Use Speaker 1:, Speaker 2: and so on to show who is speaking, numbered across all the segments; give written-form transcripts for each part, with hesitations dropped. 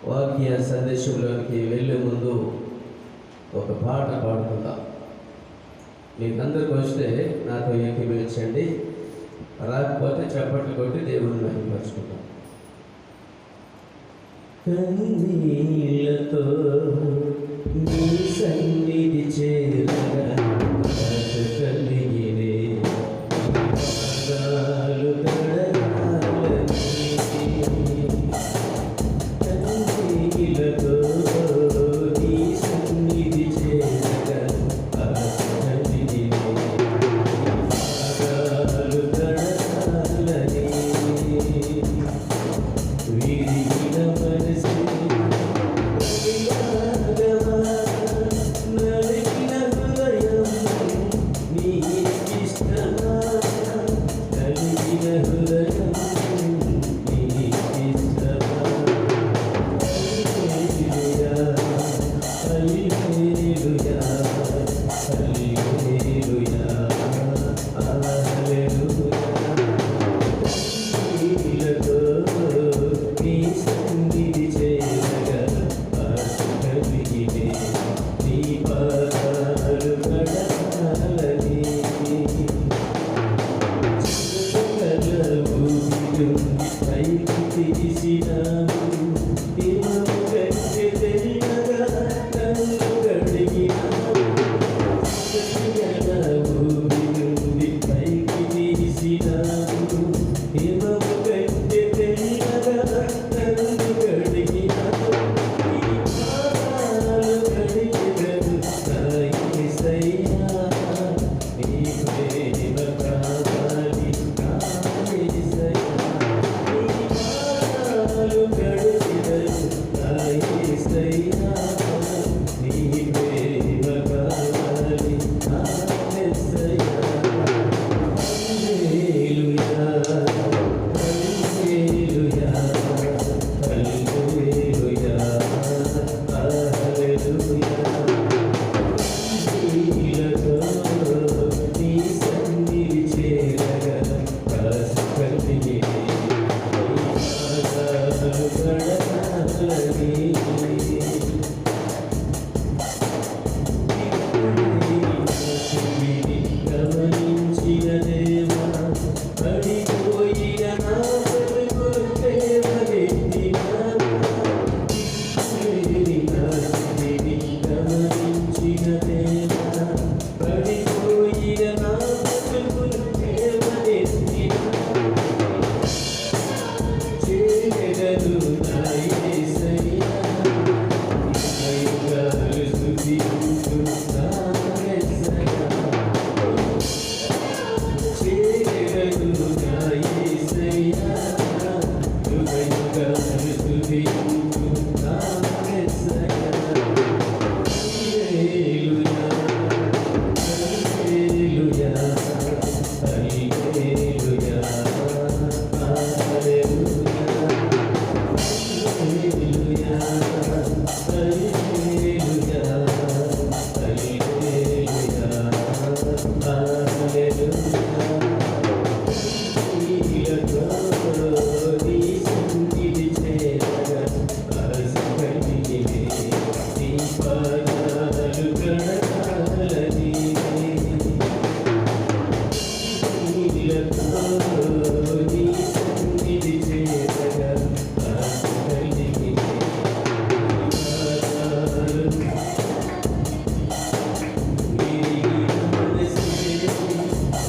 Speaker 1: వాక్య సందేశంలోకి వెళ్ళే ముందు ఒక పాట పాడుకుందాం. మీకు అందరికి వస్తే నాతో ఏకీభవించండి, రాకపోతే చప్పట్లు కొట్టి దేవుని మహిమపరుచుకుందాం. కన్నీళ్లతో నీ సన్నిధి చేరగా కలిగినే పాదాలు కన్నీళ్లతో నీ సన్నిధి చేరగా కలిగినే పాదాలు కడగాలని విరిగిన మనసు నలిగిన హృదయం నీకిష్టమా, నలిగిన హృదయం నీకిష్టమా. హల్లెలూయా హల్లెలూయా హల్లెలూయా హల్లెలూయా. నీలతో నీ సన్నిధి చేరగా కలిగినే నీ పాదాలు కడగాలని పైకి తీసినావు, హిమము కంటే తెల్లగా నన్ను కడిగినావు. భూమి నుండి పైకి తీసినావు, హిమము కంటే తెల్లగా నన్ను కడిగినావు. నీ పాదాలు కడిగెదను నా యేసయ్యా, నీ ప్రేమ కావాలి నా యేసయ్యా. నీ పాదాలు కడిగెదను నా యేసయ్యా, నీ ప్రేమ కావాలి నా యేసయ్యా. హల్లెలూయా హల్లెలూయా హల్లెలూయా హల్లెలూయా. నీలతో నీ సన్నిధి చేరగా కలిగినే నీ పాదాలు కడగాలని గమనించిన దేవా, పడిపోయిన నా బ్రతుకును లేవనెత్తినావు. గమనించిన దేవా, పడిపోయిన నా బ్రతుకును లేవనెత్తినావు. చేరెదను నా యేసయ్యా, యుగయుగాలు స్తుతించు నా యేసయ్యా. చేరెదను నా యేసయ్యా, యుగయుగాలు స్తుతించు నా యేసయ్యా. హల్లెలూయా హల్లెలూయా హల్లెలూయా హల్లెలూయా హల్లెలూయా హల్లెలూయా హల్లెలూయా హల్లెలూయా. నీలతో నీ సన్నిధి చేరగా కలిగినే నీ పాదాలు కడగాలని. నీలతో నీ సన్నిధి చేరగా కలిగినే నీ పాదాలు విరిగిన మనసే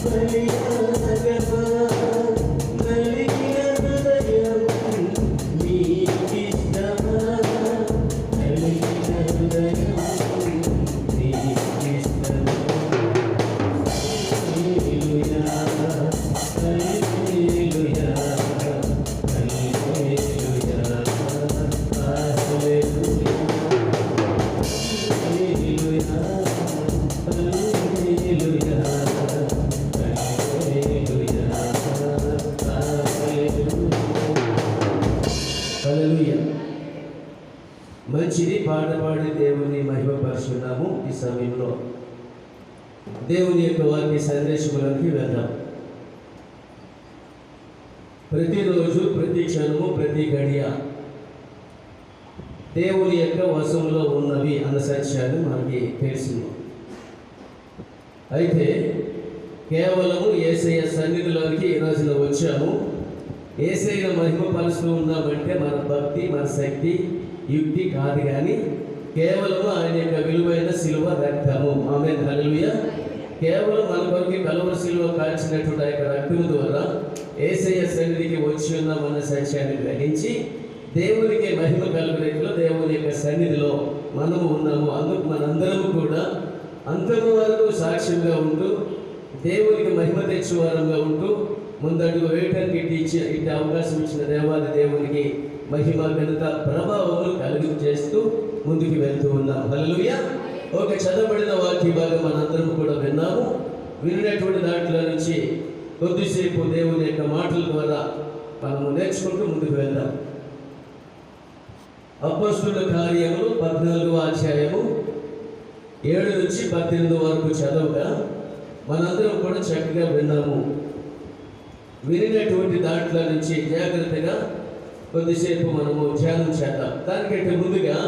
Speaker 1: బలియాగమా, నలిగిన హృదయం నీకిష్టమా, నలిగిన హృదయం నీకిష్టమా. హల్లెలూయా హల్లెలూయా హల్లెలూయా హల్లెలూయా హల్లెలూయా హల్లెలూయా హల్లెలూయా హల్లెలూయా. మంచిది, పాట పాడి దేవుని మహిమపరుచున్నాము. ఈ సమయంలో దేవుని యొక్క వాక్య సందేశములకి వెళ్దాం. ప్రతిరోజు ప్రతి క్షణము ప్రతి గడియ దేవుని యొక్క వశంలో ఉన్నవి అన్న సత్యాన్ని మనకి తెలిసింది. అయితే కేవలము యేసయ్య సన్నిధిలోనికి ఈ రోజున వచ్చాము. యేసయ్యను మహిమపరుస్తూ ఉన్నామంటే మన భక్తి, మన శక్తి, యుక్తి కాదు, కానీ కేవలము ఆయన యొక్క విలువైన శిలువ రక్తము. ఆమేన్, హల్లెలూయా. కేవలం మన కొరకు కలువరి శిలువ కాల్చినటువంటి ఆ యొక్క రక్తము ద్వారా యేసయ్య సన్నిధికి వచ్చి ఉన్నామన్న సత్యాన్ని గ్రహించి దేవునికి మహిమ కలుగునేట్లో దేవుని యొక్క సన్నిధిలో మనము ఉన్నాము. అందుకు మనందరము కూడా అంతము వరకు సాక్ష్యంగా ఉంటూ దేవునికి మహిమ తెచ్చేవారంగా ఉంటూ ముందడుగు వేయటానికి ఇట్టి అవకాశం ఇచ్చిన దేవాది దేవునికి మహిమ, ఘనత, ప్రభావములు కలుగు చేస్తూ ముందుకు వెళ్తూ ఉన్నాం. హల్లెలూయా. ఒక చదవబడిన వాక్య భాగం మనందరం కూడా విన్నాము. విన్నటువంటి దాంట్లో నుంచి కొద్దిసేపు దేవుని యొక్క మాటల ద్వారా మనము నేర్చుకుంటూ ముందుకు వెళ్దాం. అపొస్తలుల కార్యములు 14వ అధ్యాయము 7 నుంచి 18 వరకు చదవగా మనందరం కూడా చక్కగా విన్నాము. వినినటువంటి దాంట్లో నుంచి జాగ్రత్తగా కొద్దిసేపు మనము ధ్యానం చేద్దాం. దానికంటే ముందుగా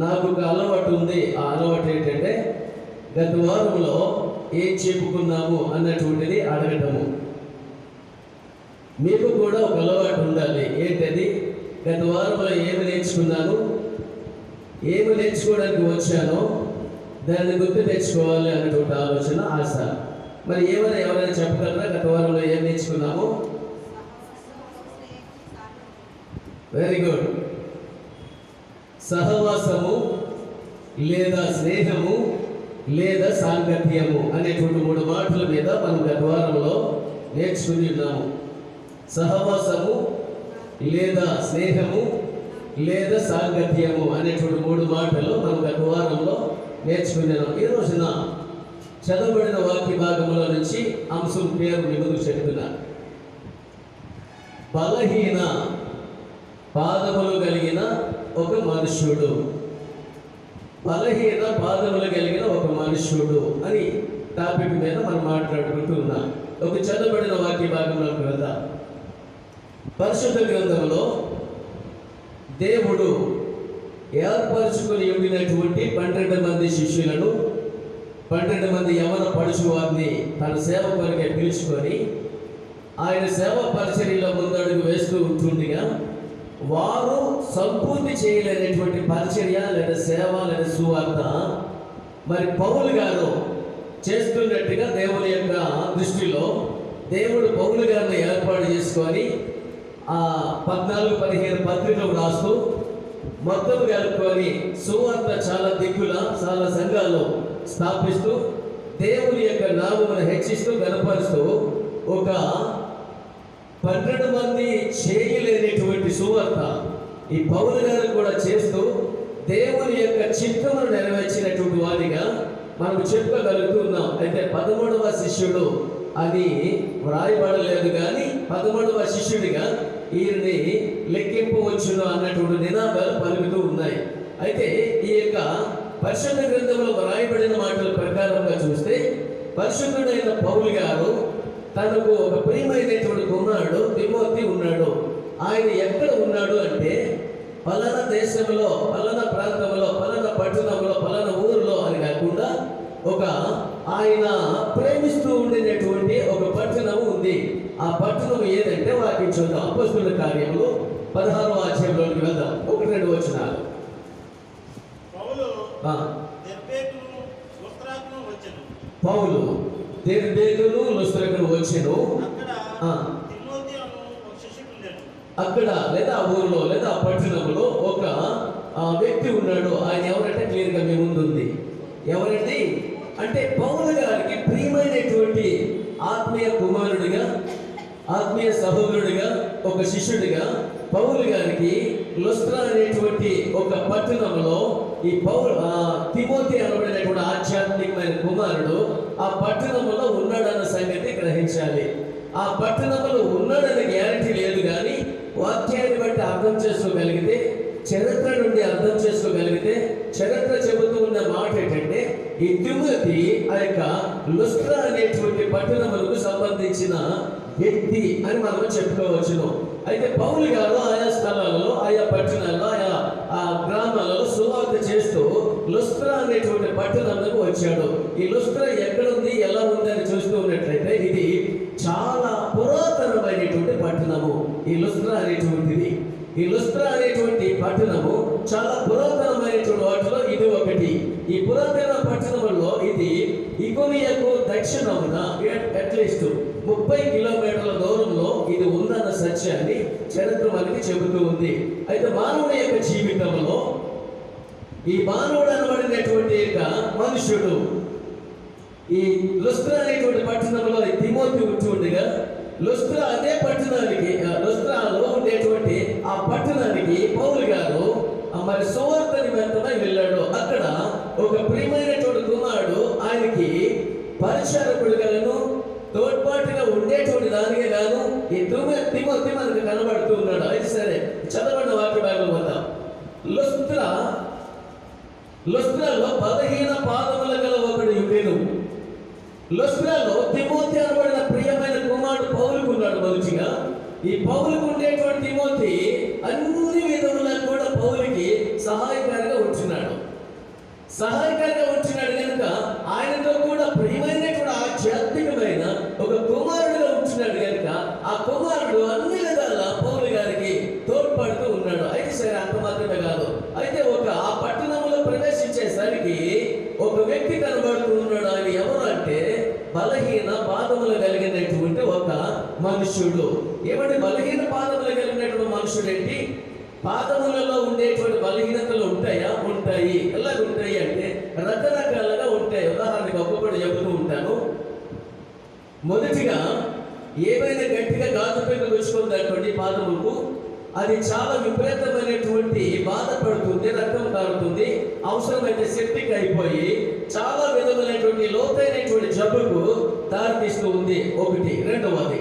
Speaker 1: నాకు ఒక అలవాటు ఉంది. ఆ అలవాటు ఏంటంటే గత వారంలో ఏం చెప్పుకున్నాము అన్నటువంటిది అడగటము. మీకు కూడా ఒక అలవాటు ఉండాలి. ఏంటది? గత వారంలో ఏమి నేర్చుకున్నాను, ఏమి నేర్చుకోవడానికి వచ్చానో దాన్ని గుర్తు తెచ్చుకోవాలి అన్నటువంటి ఆలోచన, ఆశ. మరి ఎవరైనా చెప్పగలరా గత వారంలో ఏం నేర్చుకున్నాము? Very good. సహవాసము లేదా స్నేహము లేదా సాంగత్యము అనేటువంటి 3 మాటల మీద మనం గత వారంలో నేర్చుకుని ఉన్నాము. సహవాసము లేదా స్నేహము లేదా సాంగత్యము అనేటువంటి 3 మాటలు మనం గత వారంలో నేర్చుకున్నాం. ఈ రోజున చదవబడిన వాక్య భాగంలో నుంచి అంశం పేరు ముందుకు చెప్తున్నా. బలహీన పాదములు కలిగిన ఒక మనుష్యుడు. బలహీన పాదములు కలిగిన ఒక మనుష్యుడు అని టాపిక్ మీద మనం మాట్లాడుకుంటూ ఉన్నాం. ఒక చదవబడిన వాక్య భాగంలోకి వెళ్దాం. పరిశుద్ధ గ్రంథంలో దేవుడు ఏర్పరచుకుని ఉండినటువంటి 12 మంది శిష్యులను, 12 మంది యవన పడుచు వారిని తన సేవ కొరకే పిలుచుకొని ఆయన సేవ పరిచర్యలో ముందడుగు వేస్తూ ఉంటుండగా వారు సంపూర్తి చేయలేనటువంటి పరిచర్య లేదా సేవ లేదా సువార్త మరి పౌలు గారు చేస్తున్నట్టుగా దేవుని యొక్క దృష్టిలో దేవుడు పౌలు గారిని ఏర్పాటు చేసుకొని ఆ 14-15 పత్రికలు రాస్తూ మొత్తం కలుపుకొని సువార్త చాలా దిక్కుల చాలా సంఘాలు స్థాపిస్తూ దేవుని యొక్క నామమును హెచ్చిస్తూ గణపరుస్తూ ఒక 12 మంది చేయలేనటువంటి సువార్త ఈ పౌలు గారు కూడా చేస్తూ దేవుని యొక్క చిత్తమును నెరవేర్చినటువంటి వారిగా మనం చెప్పగలుగుతున్నాం. అయితే 13వ శిష్యుడు అని వ్రాయబడలేదు, కానీ 13వ శిష్యుడిగా ఈయన్ని లెక్కింపవచ్చును అన్నటువంటి నినాదాలు పలుకుతూ ఉన్నాయి. అయితే ఈ యొక్క పరిశుద్ధ గ్రంథంలో వ్రాయబడిన మాటల ప్రకారంగా చూస్తే పరిశుద్ధుడైన పౌలు గారు తనకు ఒక ప్రియమైనటువంటి కుమారుడు తిమోతి ఉన్నాడు. ఆయన ఎక్కడ ఉన్నాడు అంటే పలానా దేశంలో, పలానా ప్రాంతంలో, పలానా పట్టణంలో, పలానా ఊరిలో అని కాకుండా ఒక ఆయన ప్రేమిస్తూ ఉండినటువంటి ఒక పట్టణం ఉంది. ఆ పట్టణం ఏదంటే వాక్యం చూద్దాం. అపొస్తలుల కార్యములు 16వ అధ్యాయంలోకి వెళ్దాం. 1-2 వచనాలు. పౌలు దెర్బేకును లుస్త్రకును వచ్చెను. అక్కడ లేదా ఆ ఊరిలో లేదా ఆ పట్టణంలో ఒక వ్యక్తి ఉన్నాడు. ఆయన ఎవరంటే క్లియర్గా మీ ముందు ఉంది. ఎవరండి అంటే పౌలు గారికి ప్రియమైనటువంటి ఆత్మీయ కుమారుడిగా, ఆత్మీయ సహోదరుడిగా, ఒక శిష్యుడిగా పౌలు గారికి లుస్త్రా అనేటువంటి ఒక పట్టణంలో ఈ తిమోతి అనబడినటువంటి ఆధ్యాత్మికమైన కుమారుడు ఆ పట్టణంలో ఉన్నాడన్న సంగతి గ్రహించాలి. ఆ పట్టణంలో ఉన్నాడన్న గ్యారంటీ లేదు, కానీ వాక్యాన్ని బట్టి అర్థం చేసుకోగలిగితే, చరిత్ర నుండి అర్థం చేసుకోగలిగితే, చరిత్ర చెబుతూ ఉన్న మాట ఏంటంటే ఈ తిమోతి ఆ యొక్క లుస్త్రా అనేటువంటి పట్టణములకు సంబంధించిన వ్యక్తి అని మనం చెప్పుకోవచ్చును. అయితే పౌలు గారు ఆయా స్థలాలలో, ఆయా పట్టణాల్లో, ఆయా అనేటువంటి పట్టణంలోకి వచ్చాడు. ఈ లుస్త్ర ఎక్కడుంది, ఎలా ఉంది అని చూస్తూ ఉన్నట్లయితే ఇది చాలా పురాతనమైనటువంటి పట్టణము. ఈ లుస్త్ర అనేటువంటిది, ఈ లుస్త్ర అనేటువంటి పట్టణము చాలా పురాతనమైనటువంటి వాటిలో ఇది ఒకటి. ఈ పురాతన పట్టణంలో ఇది ఇకోనియాకు దక్షిణమున అట్లీస్ట్ 30 కిలోమీటర్ల దూరంలో ఇది ఉందన్న సత్యాన్ని చరిత్ర మనకి చెబుతూ ఉంది. అయితే మానవుని యొక్క జీవితంలో ఈ మానవుడు అనబడినటువంటి యొక్క మనుషుడు ఈ లుస్త్ర అనేటువంటి పట్టణంలో తిమోతి ఉంటుండగా లుస్త్ర అదే పట్టణానికి, లుస్త్రాలో ఉండేటువంటి ఆ పట్టణానికి పౌలు గారు మరి సువార్త నిమిత్తమై వెళ్ళాడు. అక్కడ ఒక ప్రియమైనటువంటి కుమారుడు ఆయనకి పరిచారకుడుగాను తోడ్పాటుగా ఉండేటువంటి దానిగా గాను ఈ తిమోతి మనకు కనబడుతూ ఉన్నాడు. అయితే సరే, చదవబడిన వాక్య భాగం వద్ద లుస్త్రలో బలహీన పాదముల గల ఒకడు ఉండెను. లుస్త్రలో తిమోతి అనబడిన ప్రియమైన కుమారుడు పౌలుకు ఉన్నాడు. మంచిగా ఈ పౌలుకు ఉండేటువంటి తిమోతి అన్ని విధములా కూడా పౌలుకి సహాయకారిగా ఉంటున్నాడు కనుక ఆయనతో కూడా ప్రియమైనటువంటి ఆధ్యాత్మికమైన ఒక కుమారుడుగా ఉంటున్నాడు కనుక ఆ కుమారుడు అన్ని విధాల పౌలు గారికి తోడ్పడుతూ ఉన్నాడు. అయితే సరే, అంత మాత్రమే కాదు. అయితే ఆ పట్టణంలో ప్రవేశించేసరికి ఒక వ్యక్తి కనబడుతూ ఉన్నాడు. ఆయన ఎవరు అంటే బలహీన పాదములు కలిగినటువంటి ఒక మనుష్యుడు. ఏమంటే బలహీన పాదములు కలిగినటువంటి మనుషుడు ఏంటి? పాదములలో ఉండేటువంటి బలహీనతలు ఉంటాయా? ఉంటాయి. ఎలాగ ఉంటాయి అంటే రకరకాలుగా ఉంటాయి. ఉదాహరణకు ఒక్కొక్కటి చెబుతూ ఉంటాను. మొదటిగా ఏవైనా గట్టిగా గాజు పెంకు వచ్చుకుంది అనుకోండి పాదములకు, అది చాలా విపరీతమైనటువంటి బాధపడుతుంది, రక్తం కారుతుంది, అవసరమైతే సెప్టిక్ అయిపోయి చాలా విధమైనటువంటి లోతైనటువంటి జబ్బుకు దారితీస్తూ ఉంది. ఒకటి. రెండవది,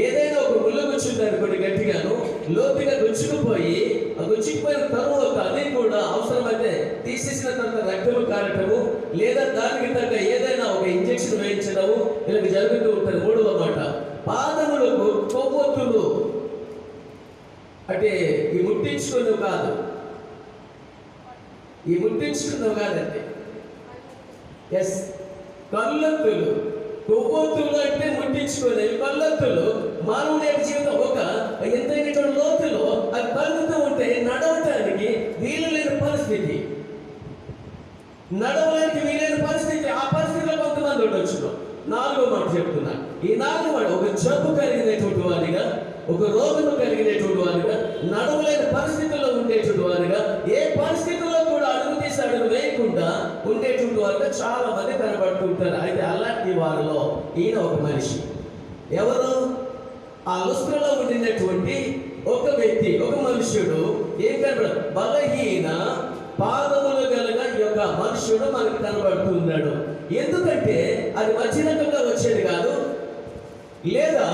Speaker 1: ఏదైనా ఒక ముళ్ళు గుచ్చుంది అనుకోండి, గట్టిగాను లోతుగా గుచ్చుకుపోయి ఆ గుచ్చుకుపోయిన తరువాత అది కూడా అవసరమైతే తీసేసిన తర్వాత రక్తము కారటము, లేదా దానికి తగ్గ ఏదైనా ఒక ఇంజెక్షన్ వేయించడము ఇలా జరుగుతూ ఉంటుంది. మూడవ మాట, పాదములకు కొవ్వొత్తులు, అంటే ఈ ముట్టించుకున్నవి కాదండి. ఎస్, కళ్ళొత్తులు. కొవ్వొత్తులు అంటే ముట్టించుకునేవి. కళ్ళొత్తులు మానవుని యొక్క జీవితం ఒక ఎంతైనటువంటి లోతులో అది కలుగుతూ ఉంటే నడవటానికి వీలు లేని పరిస్థితి, ఆ పరిస్థితిలో కొంతమంది ఉండొచ్చు. నాలుగో మాట చెప్తున్నా. ఈ నాలుగో మాట, ఒక జబ్బు కలిగినటువంటి వారిగా, ఒక రోగము కలిగినటువంటి వారిగా, నడవలేని పరిస్థితుల్లో ఉండేటువంటి వారిగా, ఏ పరిస్థితుల్లో కూడా అడుగు తీసి అడుగు వేయకుండా ఉండేటువంటి వారిగా చాలా మంది కనబడుతుంటారు. అయితే అలాంటి వారిలో ఈయన ఒక మనిషి. ఎవరు? ఆ లుస్త్రలో ఉండినటువంటి ఒక వ్యక్తి, ఒక మనుష్యుడు. ఏం కనబడు? బలహీన పాదములు గలగా ఈ యొక్క మనుష్యుడు మనకు కనబడుతున్నాడు. ఎందుకంటే అది మధ్యరకంగా వచ్చేది కాదు, లేదా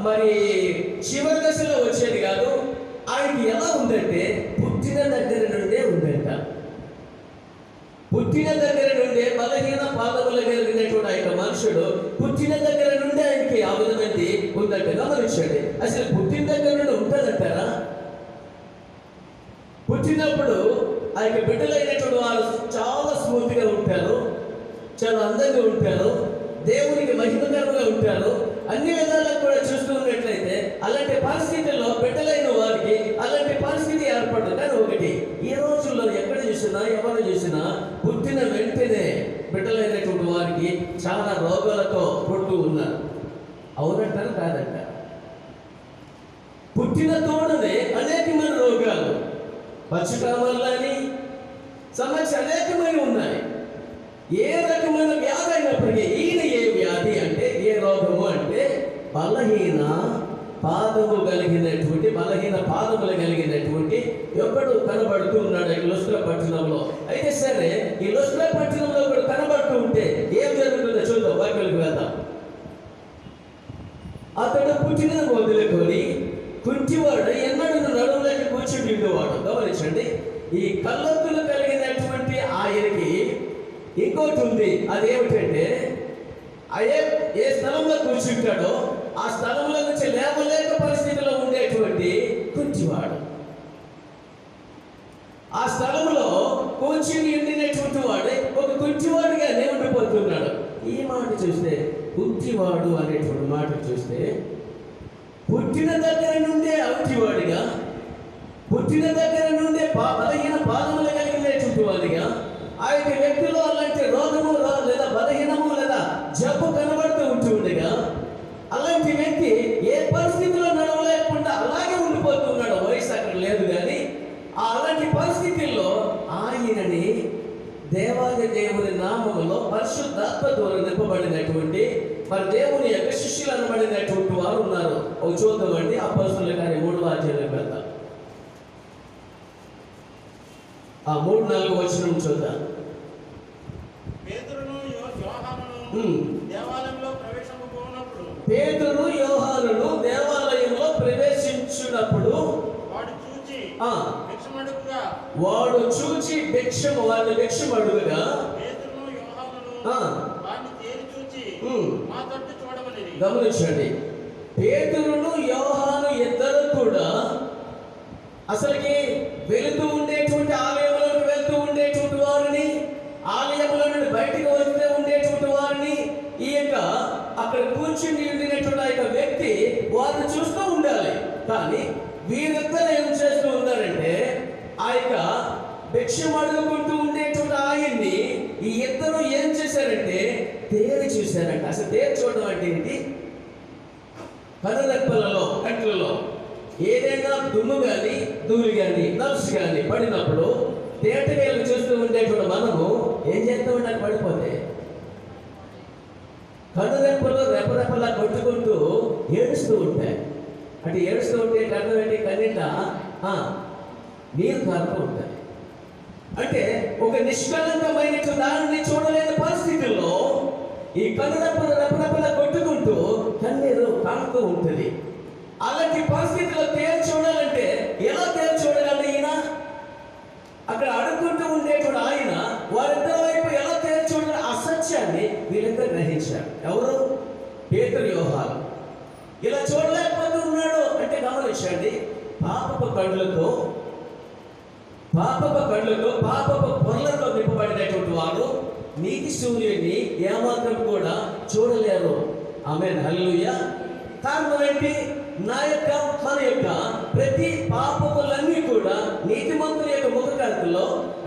Speaker 1: మరి చివరి దశలో వచ్చేది కాదు. ఆయనకి ఎలా ఉందంటే పుట్టిన దగ్గర నుండే ఉందంట. పుట్టిన దగ్గర నుండే బలహీన పాదములు కలిగినటువంటి ఆ యొక్క మనుషుడు పుట్టిన దగ్గర నుండి ఆయనకి ఆ విధమైనది ఉందంట. గమనించండి, అసలు పుట్టిన దగ్గర నుండి ఉంటుందంటారా? పుట్టినప్పుడు ఆ యొక్క బిడ్డలైనటువంటి వారు చాలా స్మూత్గా ఉంటారు, చాలా అందంగా ఉంటారు, దేవునికి మహిమకరంగా ఉంటారు. అన్ని విధాలకు కూడా చూస్తూ ఉన్నట్లయితే అలాంటి పరిస్థితుల్లో బిడ్డలైన వారికి అలాంటి పరిస్థితి ఏర్పడదు. కానీ ఒకటి, ఈ రోజుల్లో ఎక్కడ చూసినా, ఎవరు చూసినా పుట్టిన వెంటనే బిడ్డలైనటువంటి వారికి చాలా రోగాలతో పుడుతూ ఉన్నారు. అవునంటారు? కాదంట. పుట్టిన తోడనే అనేకమైన రోగాలు, పక్షికామాలని సమస్య అనేకమైన ఉన్నాయి. ఏ రకమైన వ్యాధి అయినప్పటికీ ఈయన ఏ వ్యాధి అంటే, ఏ రోగము అంటే బలహీన పాదములు కలిగినటువంటి ఒకడు కనబడుతూ ఉన్నాడు ఈ లుస్త్ర పట్టణంలో. అయితే సరే, ఈ లుస్త్ర పట్టణంలో కూడా కనబడుతూ ఉంటే ఏం జరుగుతుందో చూద్దాం, వాక్యాలకు వెళ్దాం. అతడు పుట్టిన మొదలుకొని కుంటివాడు ఎన్నడూ నడుములకి కూర్చుని ఉండేవాడు. గమనించండి, ఈ కళ్ళొత్తులు కలిగినటువంటి ఆయనకి ఇంకోటి ఉంది. అదేమిటంటే ఏ స్థలంలో కూర్చుంటాడో ఆ స్థలంలో నుంచి లేవలేక పరిస్థితిలో ఉండేటువంటి కుంటివాడు. ఆ స్థలంలో కూర్చుని ఉండినటువంటి ఉండేటువంటి వాడే ఒక కుంటివాడుగానే ఉండిపోతున్నాడు. ఈ మాట చూస్తే, కుంటివాడు అనేటువంటి మాట చూస్తే, పుట్టిన దగ్గర నుండే అవిటివాడిగా, పుట్టిన దగ్గర నుండే బలహీన పాదములు కలిగినటువంటి వాడిగా, ఆ యొక్క వ్యక్తిలో అలాంటి రోగము లేదా బలహీనము లేదా జబ్బు కనబడుతూ ఉంటుండగా, అలాంటి వ్యక్తి ఏ పరిస్థితిలో నడవలేకుండా అలాగే ఉండిపోతున్నాడు. వయసు అక్కడ లేదు కానీ అలాంటి పరిస్థితుల్లో ఆయనని దేవాది దేవుని నామములో పరిశుద్ధాత్మ ద్వారా నింపబడినటువంటి మరి దేవుని యొక్క శిష్యులు అనబడినటువంటి వారు ఉన్నారు. ఒక చూద్దామండి, అపొస్తలుల కార్యం 3వ అధ్యాయం వెళ్దాం. ఆ 3-4 వచనం చూద్దాం. పేతురు యోహానును దేవాలయంలో ప్రవేశించినప్పుడు వాడు చూచి వాడిని భిక్షం అడుగుగా, గమనించండి, పేతురును యోహాను ఇద్దరు కూడా అసలుకి వెళుతూ ఉండేటువంటి ఆలయంలోకి వెళ్తూ ఉండేటువంటి వారిని, ఆలయంలో నుండి బయటకు వస్తూ ఉండేటువంటి వారిని, ఈ యొక్క అక్కడ కూర్చుని ఉండినటువంటి ఆ యొక్క వ్యక్తి వారిని చూస్తూ ఉండాలి. కానీ వీరిద్దరు ఏం చేస్తూ ఉన్నారంటే, ఆ యొక్క భిక్షం అడుగుకుంటూ ఉండేటువంటి ఆయన్ని ఈ ఇద్దరు ఏం చేశారంటే తేరి చూశారంట. అసలు తేరి చూడడం అంటే ఏంటి? కనురెప్పలలో కంట్లలో ఏదైనా దుమ్ము కానీ ధూళి కానీ నలుసు కానీ పడినప్పుడు తేటవేలు చూస్తూ ఉండేటువంటి మనము ఏం చేస్తూ ఉండాలి? పడిపోతే కనురెప్పలు రెపరెపలా కొట్టుకుంటూ ఏడుస్తూ ఉంటాయి. అంటే ఏడుస్తూ ఉంటే అర్థం ఏంటి? కన్నీట నీరు కారుతూ ఉంటాయి. అంటే ఒక నిష్కలంకమైన దానిని చూడలేని పరిస్థితుల్లో ఈ కనురెప్పలు రెపరెపలా కొట్టుకుంటూ కన్నీరు కారుతూ ఉంటుంది. అలాంటి పరిస్థితుల్లో తేరు చూడాలంటే ఎలా తేరు చూడగలడు ఈయన? అక్కడ అడుక్కుంటూ ఉండేటువంటి ఆయన వారిద్దరి వైపు ఎలా తేరు చూడాలి? ఆ సత్యాన్ని వీళ్ళిద్దరు గ్రహించారు. ఎవరు? పేతురు యోహాను. ఇలా చూడలేకపోతూ ఉన్నాడు అంటే గమనించండి, పాపపు కళ్ళతో పాపపు పొరలతో నింపబడినటువంటి వారు నీతి సూర్యుని ఏమాత్రం కూడా చూడలేరు. ఆమేన్, హల్లెలూయా. కారణం ఏంటి? మన యొక్క ప్రతి పాపములన్నీ కూడా నీతిమంతుల యొక్క ముఖకాంతిలో,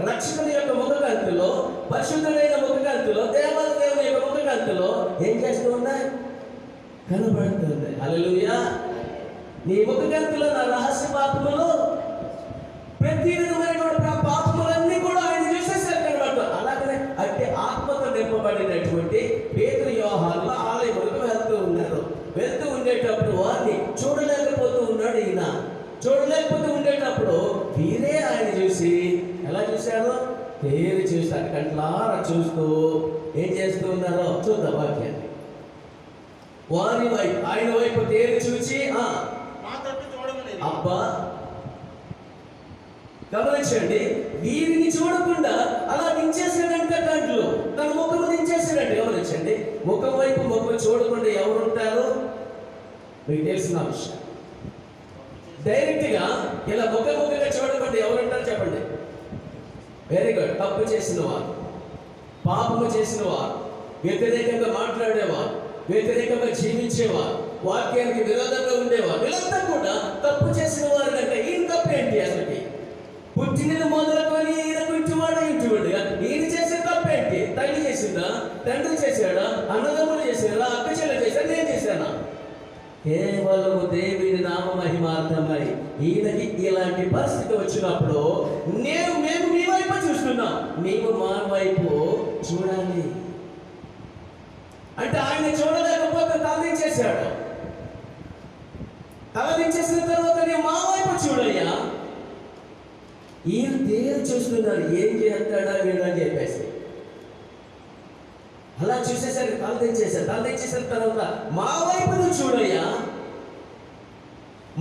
Speaker 1: రక్షకుని యొక్క ముఖకాంతిలో, పరిశుద్ధులైన ముఖకాంతిలో, దేవుని యొక్క ముఖకాంతిలో ఏం చేస్తూ ఉన్నాయి? కనబడుతుంది. హల్లెలూయా. నీ ముఖకాంతిలో నా రహస్య పాపములు, ప్రతి విధమైనటువంటి పాపములన్నీ కూడా ఆయన చూసేసారు, కనబడుతుంది. అలాగనే అంటే ఆత్మతో నింపబడినటువంటి పేతురు యోహాను ఆలయములకు వెళ్తూ ఉన్నారు. వెళ్తూ ఉండేటప్పుడు వారిని చూడలేకపోతూ ఉన్నాడు ఈయన. చూడలేకపోతూ ఉండేటప్పుడు వీరే ఆయన చూసి ఎలా చూశారో తేరి చూశారు. కంట్లారా చూస్తూ ఏం చేస్తూ ఉన్నారో చూద్దాం వాక్యాన్ని. వారి వైపు ఆయన వైపు తేరి చూచి అబ్బా, గమనించండి, వీరిని చూడకుండా అలా దించేసాడంటే దాంట్లో తన ముఖము దించేసాడంటే. గమనించండి, ముఖం వైపు ముఖం చూడకుండా ఎవరుంటారు? మీకు తెలిసిన విషయం. డైరెక్ట్గా ఇలా ముఖముఖంగా చూడకుండా ఎవరుంటారు చెప్పండి? Very good. తప్పు చేసిన వారు, పాపము చేసిన వారు, వ్యతిరేకంగా మాట్లాడేవారు, వ్యతిరేకంగా జీవించేవారు, వాక్యానికి విరోధంగా ఉండేవారు, వీళ్ళంతా కూడా తప్పు చేసిన వారు. కంటే ఈయన తప్పేంటి? అసలుకి పుట్టినది మొదలుకొని ఈయన కుంటివాడు ఇంటివాడుగా ఈయన చేసే తప్పేంటి? తల్లి చేసిందా? తండ్రి చేశాడా? అన్నదమ్ములు చేశారా? అక్క చెల్లెలు చేశారా? నేను చేశానా? కేవలము దేవుని నామ మహిమార్థమై ఈయనకి ఇలాంటి పరిస్థితి వచ్చినప్పుడు మేము మీ వైపు చూస్తున్నాం, మేము మా వైపు చూడాలి. అంటే ఆయన చూడలేకపోతే తలదించేశాడు. తలదించేసిన తర్వాత నేను మా వైపు చూడయ్యా. ఈయన తేరు చూస్తున్నారు, ఏం చేస్తాడా వీడు అని చెప్పేసి అలా చూసేసరికి తలదించేసిన తర్వాత మా వైపు నువ్వు చూడయ్యా,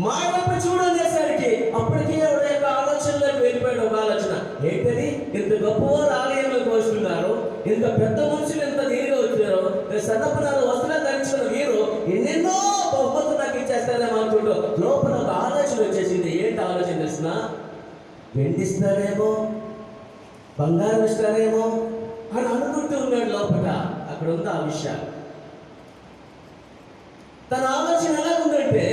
Speaker 1: మా వైపు చూడనేసరికి అప్పటికే ఎవరి యొక్క ఆలోచనలోకి వెళ్ళిపోయాడు. ఒక ఆలోచన ఏంటని? ఇంత గొప్పవారు ఆలయంలోకి వస్తున్నారు, ఇంత పెద్ద మనుషులు ఎంత నీరుగా వచ్చారు, సన్నపనాలు వస్త్రాలు ధరించిన వీరు ఎన్నెన్నో బహుమతులు నాకు ఇచ్చేస్తారేమో అనుకుంటూ లోపల ఒక ఆలోచన వచ్చేసింది. ఏంటి ఆలోచన తెలిసిన? వెండిస్తారేమో, బంగారం ఇస్తానేమో అని అనుకుంటూ ఉన్నాడు లోపల. అక్కడ ఉంది ఆ విషయాలు. తన ఆలోచన ఎలా ఉందంటే,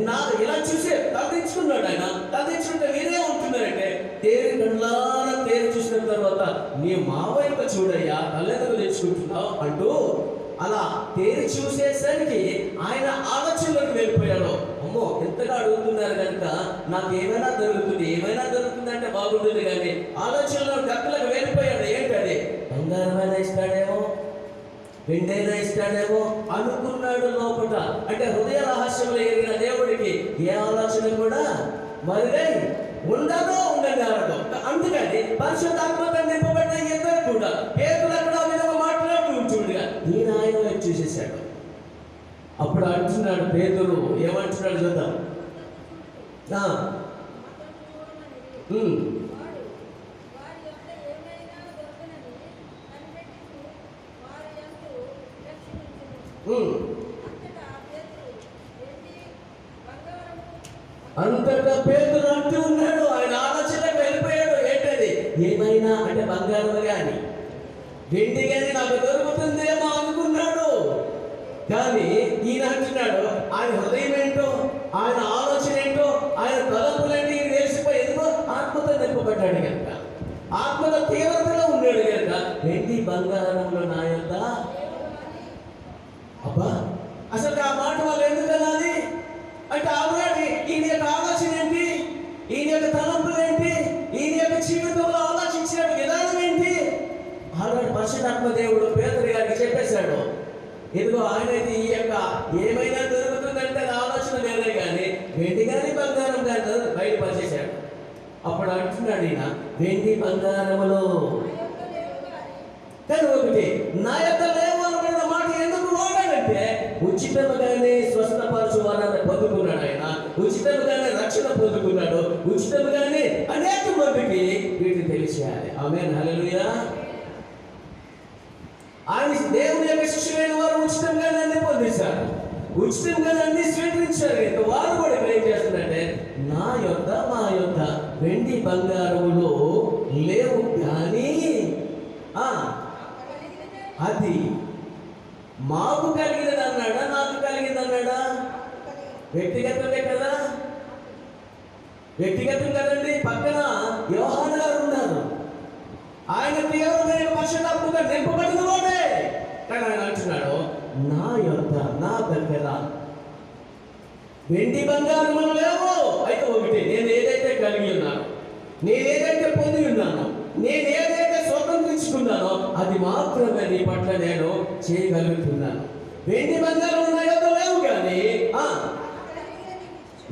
Speaker 1: నా ఇలా చూసే తగ్గించుకున్నాడు. ఆయన తగ్గించుకుంటే మీరే ఉంటున్నారంటే, తేరి కళ్ళారా తేరి చూసిన తర్వాత నీ మా వైపు చూడయ్యా, తల్లెందుకు తెచ్చుకుంటున్నావు అంటూ అలా తేరి చూసేసరికి ఆయన ఆలోచనలోకి వెళ్ళిపోయాడు. అమ్మో, ఎంతగా అడుగుతున్నారు కనుక నాకు ఏమైనా దొరుకుతుంది అంటే బాగుంటుంది, కానీ ఆలోచనలో గక్కలకు వెళ్ళిపోయాడు. ఏంటది? బంగారమైనా ఇస్తాడేమో, వెండైనా ఇస్తాడేమో అనుకున్నాడు లోపల. అంటే హృదయ రహస్యంలో ఎరిగిన దేవుడికి ఏ ఆలోచన కూడా మరిదై ఉండదో ఉండదు. అందుకని పరిశుద్ధాత్మతో నింపబడిన ఇద్దరు కూడా పేతురు అక్కడ ఆ విధంగా మాట్లాడుతూ ఉంటుండగా ఈయన ఆయన వైపు చూసేశాడు. అప్పుడు అంటున్నాడు పేతురు, ఏమంటున్నాడు చూద్దాం. అంతటా పేతురు అంటూ ఉన్నాడు, ఆయన ఆలోచనకు వెళ్ళిపోయాడు. ఏంటది? ఏమైనా అంటే బంగారం కానీ వెండి కానీ నాకు దొరుకుతుందేమో అనుకున్నాడు. కానీ ఈయన అంటున్నాడు, ఆయన హృదయం ఏంటో, ఆయన ఆలోచన ఏంటో, ఆయన తలపులంటే ఈయన తెలిసిపోయి ఎందుకో ఆత్మతో నింపబడ్డాడు కనుక, ఆత్మల తీవ్రతలో ఉన్నాడు కనుక వెండి బంగారంలో నా యొక్క అబ్బా అసలు ఆ మాట వాళ్ళు ఎందుకు అనాలి అంటే, ఆల్రెడీ ఈయన యొక్క ఆలోచన ఏంటి, ఈయన యొక్క తలంపులు ఏంటి, ఈయన యొక్క జీవితంలో ఆలోచించిన విధానం ఏంటి, ఆల్రెడీ పరిశుద్ధాత్మ దేవుడు పేతురు గారికి చెప్పేశాడు. ఇదిగో ఆయనైతే ఈ యొక్క ఏమైనా దొరుకుతుందంటే ఆలోచన లేదే కానీ వెండి కానీ బంగారం కానీ బయటపరిచేశాడు. అప్పుడు అంటున్నాడు ఈయన, వెండి బంగారములో కానీ ఒకటి నా యొక్క లేవు అనుకున్న మాట ఎందుకు వాడాడంటే, ఉచితముగానే స్వస్థపరచువాలని పొందుకున్నాడు ఆయన, ఉచితముగానే రక్షణ పొందుకున్నాడు, ఉచితముగానే అనేక మందికి వీటిని తెలిసేయాలి. ఆమేన్, హల్లెలూయా. ఆయన దేవుని యొక్క శిష్యులైన వారు ఉచితంగానే అన్ని పొందేశారు, ఉచితంగానే అన్ని స్వీకరించారు. ఇంకా వారు కూడా ఏం చేస్తున్నారంటే, నా యొక్క మా యొక్క వెండి బంగారములో లేవు కానీ అది మాకు కలిగినది అన్నాడా, నాకు కలిగింది అన్నాడా? వ్యక్తిగతమే కదా, వ్యక్తిగతం కదండి. పక్కన యోహాను గారు ఉన్నారు, ఆయన తీవ్రమైన పరిశుద్ధాత్మతో నింపబడిన వాడే. కానీ ఆయన అంటున్నాడు, నా యొక్క నా దగ్గర వెండి బంగారములు లేవు. అయితే ఒకటి, నేను ఏదైతే కలిగి ఉన్నాను, నేను ఏదైతే పొంది ఉన్నానో, నేను ఏదైతే స్వతంత్రించుకున్నానో అది మాత్రమే నీ పట్ల నేను చేయగలుగుతున్నాను. వెండి బంగారం నా యొక్క లేవు కానీ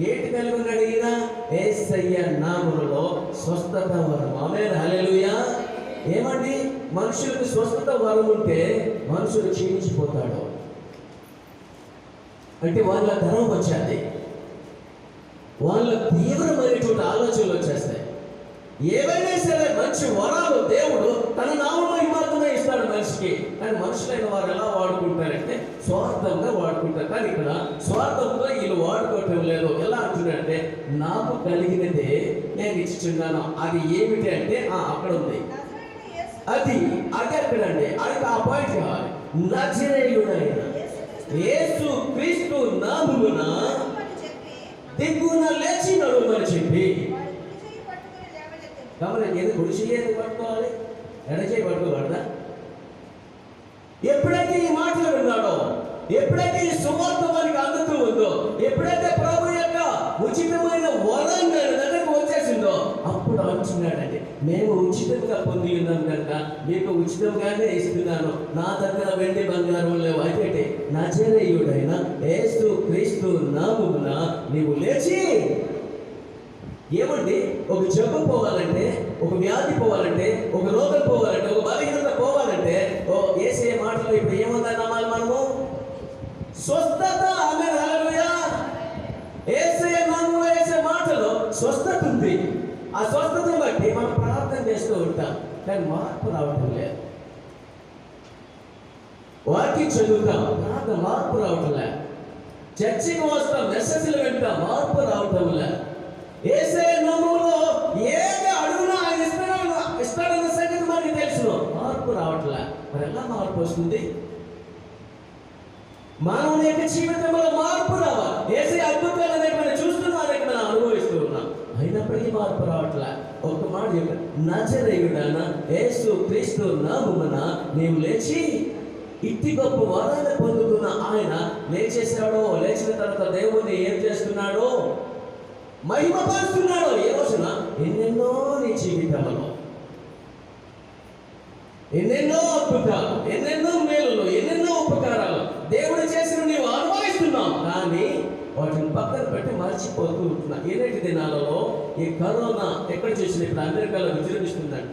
Speaker 1: ఏంటి కలిగి ఉన్నాడు ఈయన? యేసయ్య నామములో స్వస్థత వరం. ఆమేన్, హల్లెలూయా. ఏమండి, మనుషులకు స్వస్థత వరం ఉంటే మనుషులు క్షీణించిపోతాడు. అంటే వాళ్ళ ధనం వచ్చేది, వాళ్ళ తీవ్రమైనటువంటి ఆలోచనలు వచ్చేస్తాయి. ఏవైనా సరే మంచి వరాలు దేవుడు తన నామంలో మాత్రమే ఇస్తాడు మనిషికి. కానీ మనుషులైన వారు ఎలా వాడుకుంటారంటే స్వార్థంగా వాడుకుంటారు. కానీ ఇక్కడ స్వార్థంతో వీళ్ళు వాడుకోవటం లేదు. ఎలా అంటున్నారంటే, నాకు కలిగినదే నేను ఇచ్చుచున్నాను. అది ఏమిటి అంటే అక్కడ ఉంది, అది అక్కడండి. అది ఆ పాయింట్ కావాలి. నజరేయుడైన యేసు క్రీస్తు నామమున దిగ్గున లేచి నడుమని చెప్పి, కాబట్టి ఏది కుడి చేయి పట్టుకోవాలి, ఎడ చేయి పట్టుకోకూడదా? ఎప్పుడైతే ఈ మాటలు విన్నాడో, ఎప్పుడైతే ఈ సువార్త వారికి అందుతూ ఉందో, ఎప్పుడైతే ప్రభు యొక్క ఉచితమైన వరం దగ్గరకు వచ్చేసిందో, అప్పుడు అంటున్నాడండి, మేము ఉచితంగా పొంది ఉన్నాం కనుక మీకు ఉచితంగానే ఇస్తున్నాను. నా దగ్గర వెండి బంగారం లేవు. అయితే నజరేయుడైన యేసు క్రీస్తు నామమున నీవు లేచి. ఏమండి, ఒక జబ్బు పోవాలంటే, ఒక వ్యాధి పోవాలంటే, ఒక రోగం పోవాలంటే, ఒక బలహీనత పోవాలంటే యేసయ్య మాటలు ఇప్పుడు ఏముందని నమ్మాలి మనము? స్వస్థత. ఆమేన్, హల్లెలూయా. యేసయ్య నామములో యేసే మాటలో స్వస్థత ఉంది. ఆ స్వస్థతను బట్టి మనం ప్రార్థన చేస్తూ ఉంటాం, కానీ మార్పు రావటం లేదు. వాక్యం చదువుతాం, ప్రార్థన మార్పు రావటం లేదు. చర్చికి వస్తాం, మెసేజ్లు వింటాం, మార్పు రావటం లేదు. యేసయ్య నామములో ఏది అడుగునా ఆయన ఇస్తాడన్న సంగతి వస్తుంది? మానవుని యొక్క జీవితంలో మార్పు రావాలి. యేసయ్య అద్భుతాలు అనేవి మనం చూస్తున్నాం, అనేవి మనం అనుభవిస్తూ ఉన్నాం. అయినప్పటికీ మార్పు రావట్లే. ఒక మాట చెప్పారు, నజరేయుడైన యేసు క్రీస్తు నామమున నీవు లేచి ఇట్టి గొప్ప వరాన్ని పొందుతున్న ఆయన లేచేశాడో, లేచిన తర్వాత దేవుణ్ణి ఏం చేస్తున్నాడో? మహిమపరుస్తున్నాడో. ఏ రోజున ఎన్నెన్నో నీ జీవితంలో ఎన్నెన్నో అద్భుతాలు, ఎన్నెన్నో మేలులు, ఎన్నెన్నో ఉపకారాలు దేవుడు చేసిన నీవు అనుభవిస్తున్నావు. కానీ వాటిని పక్కన పెట్టి మర్చిపోతూ ఉంటున్నా. ఏనేటి దినాలలో ఈ కరోనా ఎక్కడ చూసిన ఇప్పుడు అమెరికాలో విజృంభిస్తుందంట.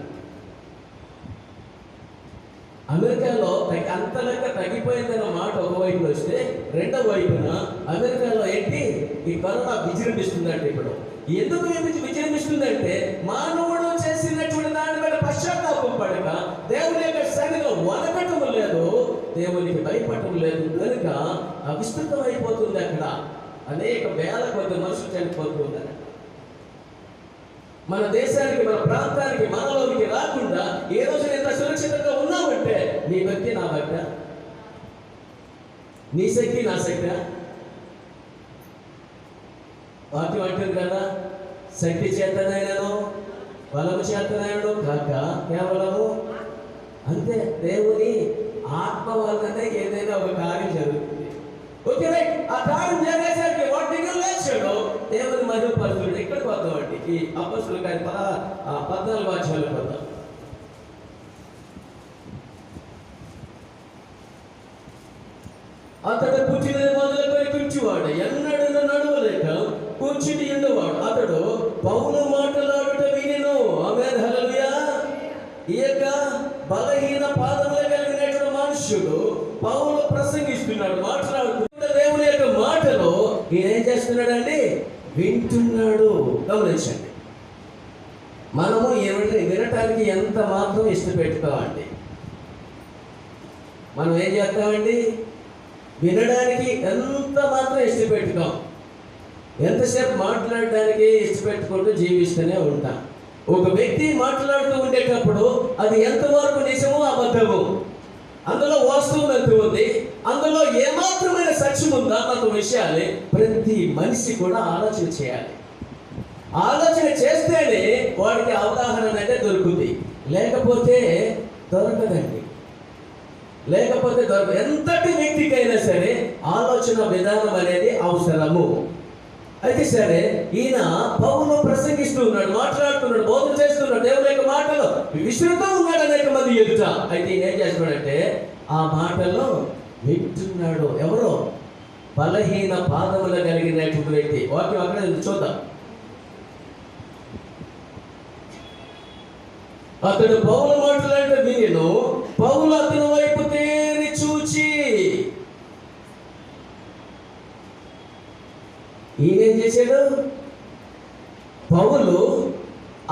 Speaker 1: అమెరికాలో అంత లెక్క తగ్గిపోయిందన్న మాట ఒకవైపు వస్తే, రెండవ వైపున అమెరికాలో ఏంటి ఈ కరోనా విజృంభిస్తుందంటే. ఇప్పుడు ఎందుకు విజృంభిస్తుందంటే మానవుడు చేసినటువంటి దాని మీద పశ్చాత్తాపం పడక దేవుని యొక్క సన్నిధిలో వనకటం లేదు, దేవునికి భయపడటం లేదు కనుక అవిస్తృతం అయిపోతుంది. అక్కడ అనేక వేల కొద్ది మనుషులు చనిపోతున్నారు. మన దేశానికి, మన ప్రాంతానికి, మనలోనికి రాకుండా ఏ రోజు ఎంత సురక్షితంగా ఉన్నామంటే నీ భక్తి నా భక్త, నీ శక్తి నా శక్తి. వాక్యం అంటుంది కదా, శక్తి చేతనైనను బలము చేతనైనను కాక కేవలము అంతే దేవుని ఆత్మ వల్లనే ఏదైనా ఒక కార్యం జరుగుతుంది. Okay right. ఆ కార్యం జరిగేసరికి వాటిని లేచాడు దేవుని మహిమపరుచుడు. ఎక్కడికి వద్దామండి? ఈ అపొస్తలుల కార్యం 14వ అధ్యాయంలోకి వద్దాం. అతడు పుట్టిన మొదలుకొని కూర్చువాడు, ఎన్నడూ నడవలేక కూర్చుని ఉండేవాడు. అతడు పౌలు మాట్లాడుట వినెను. ఆమేన్, హల్లెలూయా. ఈ యొక్క బలహీన పాదములు కలిగినటువంటి మనుష్యుడు పౌలు ప్రసంగిస్తున్నాడు, మాట్లాడుతున్నాడు. దేవుని యొక్క మాటలో ఈయన ఏం చేస్తున్నాడండి? వింటున్నాడు. గమనించండి, మనము ఏమంటే వినటానికి ఎంత మాత్రం ఇష్టపెట్టుకోమండి. మనం ఏం చేస్తామండి? వినడానికి ఎంత మాత్రం ఇష్టపెట్టుకోం. ఎంతసేపు మాట్లాడడానికి ఇష్టపెట్టుకుంటూ జీవిస్తూనే ఉంటాం. ఒక వ్యక్తి మాట్లాడుతూ ఉండేటప్పుడు అది ఎంతవరకు నిజమో అబద్ధము, అందులో వాస్తవం ఎంత ఉంది, అందులో ఏమాత్రమైన సత్యం ఉందా అన్న విషయాలు ప్రతి మనిషి కూడా ఆలోచన చేయాలి. ఆలోచన చేస్తేనే వాడికి అవగాహన అనేది దొరుకుతుంది, లేకపోతే దొరకదండి. లేకపోతే ఎంతటి వ్యక్తికైనా సరే ఆలోచన విధానం అనేది అవసరము. అయితే సరే, ఈయన పౌలు ప్రసంగిస్తూ ఉన్నాడు, మాట్లాడుతున్నాడు, బోధన చేస్తున్నాడు, దేవుని యొక్క మాటలు విస్తృతం ఉన్నాడు అనేక మంది ఎదుట. అయితే ఈయన ఏం చేస్తున్నాడంటే ఆ మాటలు వింటున్నాడు. ఎవరో? బలహీన పాదములు కలిగినటువంటి వ్యక్తి. వాక్యం అక్కడ చూద్దాం. అతడు పౌలు మాటలంటే వినెను. పౌలు అతని వైపు తేరి చూచి, ఈయనేం చేశాడు? పౌలు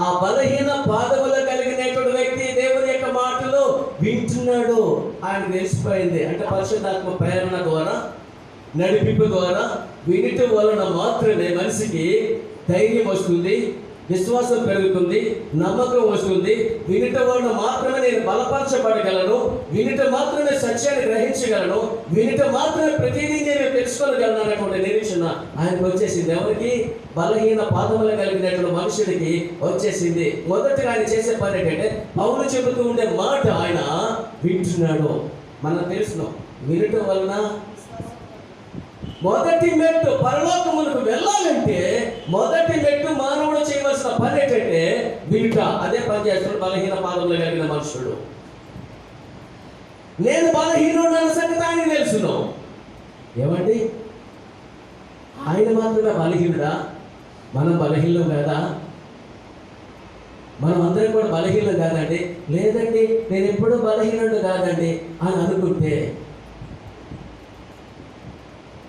Speaker 1: ఆ బలహీన పాదములు కలిగినటువంటి వ్యక్తి దేవుని యొక్క మాటలు వింటున్నాడు. ఆయన తెలిసిపోయింది. అంటే పరిశుద్ధాత్మ ప్రేరణ ద్వారా, నడిపింపు ద్వారా వినటం వలన మాత్రమే మనిషికి ధైర్యం వస్తుంది, విశ్వాసం పెరుగుతుంది, నమ్మకం వస్తుంది. వినటం వలన మాత్రమే నేను బలపరచబడగలను, వినటం మాత్రమే సత్యాన్ని గ్రహించగలను, వినటం మాత్రమే ప్రతిదీ నేను తెలుసుకోగలను అనేటువంటి నిరీక్షణ ఆయనకు వచ్చేసింది. ఎవరికి? బలహీన పాదములు కలిగినటువంటి మనుషుడికి వచ్చేసింది. మొదటగా ఆయన చేసే పని ఏంటంటే పౌలు చెబుతూ ఉండే మాట ఆయన వింటున్నాడు. మనం తెలుసును, వినటం వలన మొదటి మెట్టు పరలోకమునకు వెళ్ళాలంటే మొదటి మెట్టు మానవుడు చేయవలసిన పని ఏంటంటే వినుట. అదే పని చేస్తున్నాడు బలహీన పాదములు కలిగిన మనుషుడు. నేను బలహీనుడు అన్న సంగతి ఆయన తెలుసును. ఏమండి, ఆయన మాత్రమే బలహీనుడా? మనం బలహీనం కాదా? మనం అందరం కూడా బలహీనం కాదండి? లేదండి, నేను ఎప్పుడూ బలహీనుడు కాదండి అని అనుకుంటే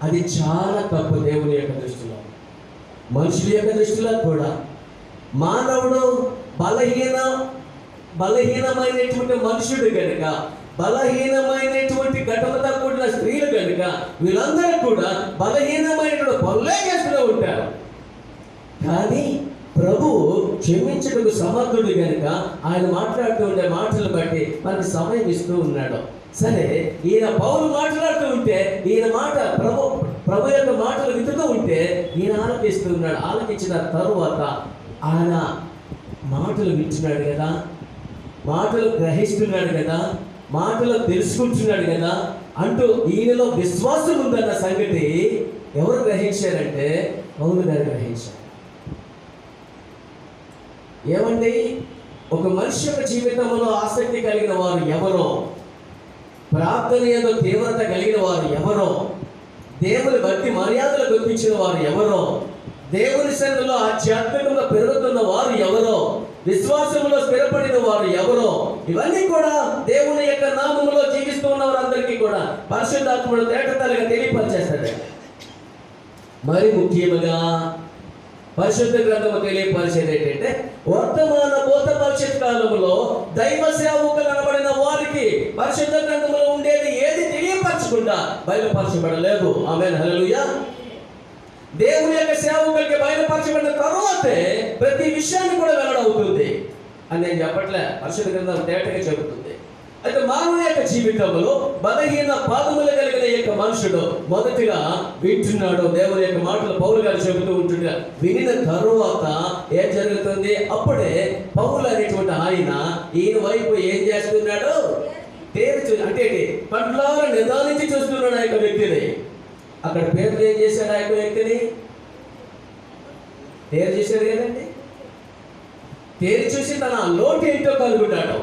Speaker 1: అది చాలా తప్పు. దేవుని యొక్క దృష్టిలో, మనుషుల యొక్క దృష్టిలో కూడా మానవుడు బలహీనమైనటువంటి మనుషుడు కనుక, బలహీనమైనటువంటి ఘటనతో కూడిన స్త్రీలు కనుక వీళ్ళందరూ కూడా బలహీనమైనటువంటి పనులే చేస్తూ ఉంటారు. కానీ ప్రభువు క్షమించడానికి సమర్థుడు కనుక ఆయన మాట్లాడుతూ ఉండే మాటలు బట్టి మనకు సమయం ఇస్తూ ఉన్నాడు. సరే, ఈయన పౌలు మాట్లాడుతూ ఉంటే ఈయన మాట ప్రభు యొక్క మాటలు వింటుతూ ఉంటే ఈయన ఆలకిస్తూ ఉన్నాడు. ఆలకించిన తరువాత ఆయన మాటలు వింటున్నాడు కదా, మాటలు గ్రహిస్తున్నాడు కదా, మాటలు తెలుసుకుంటున్నాడు కదా అంటూ ఈయనలో విశ్వాసం ఉందన్న సంగతి ఎవరు గ్రహించారంటే పౌలు గారు గ్రహించారు. ఏమండి, ఒక మనిషి యొక్క జీవితంలో ఆసక్తి కలిగిన వారు ఎవరో, ప్రార్థన ఏదో తీవ్రత కలిగిన వారు ఎవరో, దేవుని భక్తి మర్యాదలు గుర్తించిన వారు ఎవరో, దేవుని సన్నిధిలో ఆధ్యాత్మికంగా పెరుగుతున్న వారు ఎవరో, విశ్వాసంలో స్థిరపడిన వారు ఎవరో, ఇవన్నీ కూడా దేవుని యొక్క నామములో జీవిస్తూ ఉన్న వారందరికీ కూడా పరిశుద్ధాత్ముడు తేటతెల్లగా తెలియపరిచేస్తాడు. మరి ముఖ్యముగా పరిశుద్ధ గ్రంథము తెలియపరిచేది ఏంటంటే, వర్తమాన భూత భవిష్యత్ కాలంలో దైవ సేవకులు అనబడిన వారికి పరిశుద్ధ గ్రంథములో ఉండేది ఏది తెలియపరచకుండా బయలుపరచబడలేదు. ఆమేన్, హల్లెలూయా. దేవుని యొక్క సేవకులకి బయలుపరచబడిన తరువాతే ప్రతి విషయాన్ని కూడా వెల్లడవుతుంది అని నేను చెప్పట్లే, పరిశుద్ధ గ్రంథం తేటగా చెబుతుంది. అయితే మానవుని యొక్క జీవితంలో బలహీన పాదములు కలిగిన యొక్క మనుషుడు మొదటిగా వింటున్నాడు దేవుని యొక్క మాటలు పౌలు గారు చెబుతూ ఉంటున్నారు. వినిన తరువాత ఏం జరుగుతుంది? అప్పుడే పౌలు అనేటువంటి ఈయన వైపు ఏం చేస్తున్నాడు? అంటే కండ్లారా నిదానించి చూస్తున్నాడు ఆ యొక్క వ్యక్తిని. అక్కడ పేరు ఏం చేశాడు? ఆ యొక్క వ్యక్తిని తేరు చేశాడు కదండి. తేరు చూసి తన లోటు ఏంటో కనుగొన్నాడు,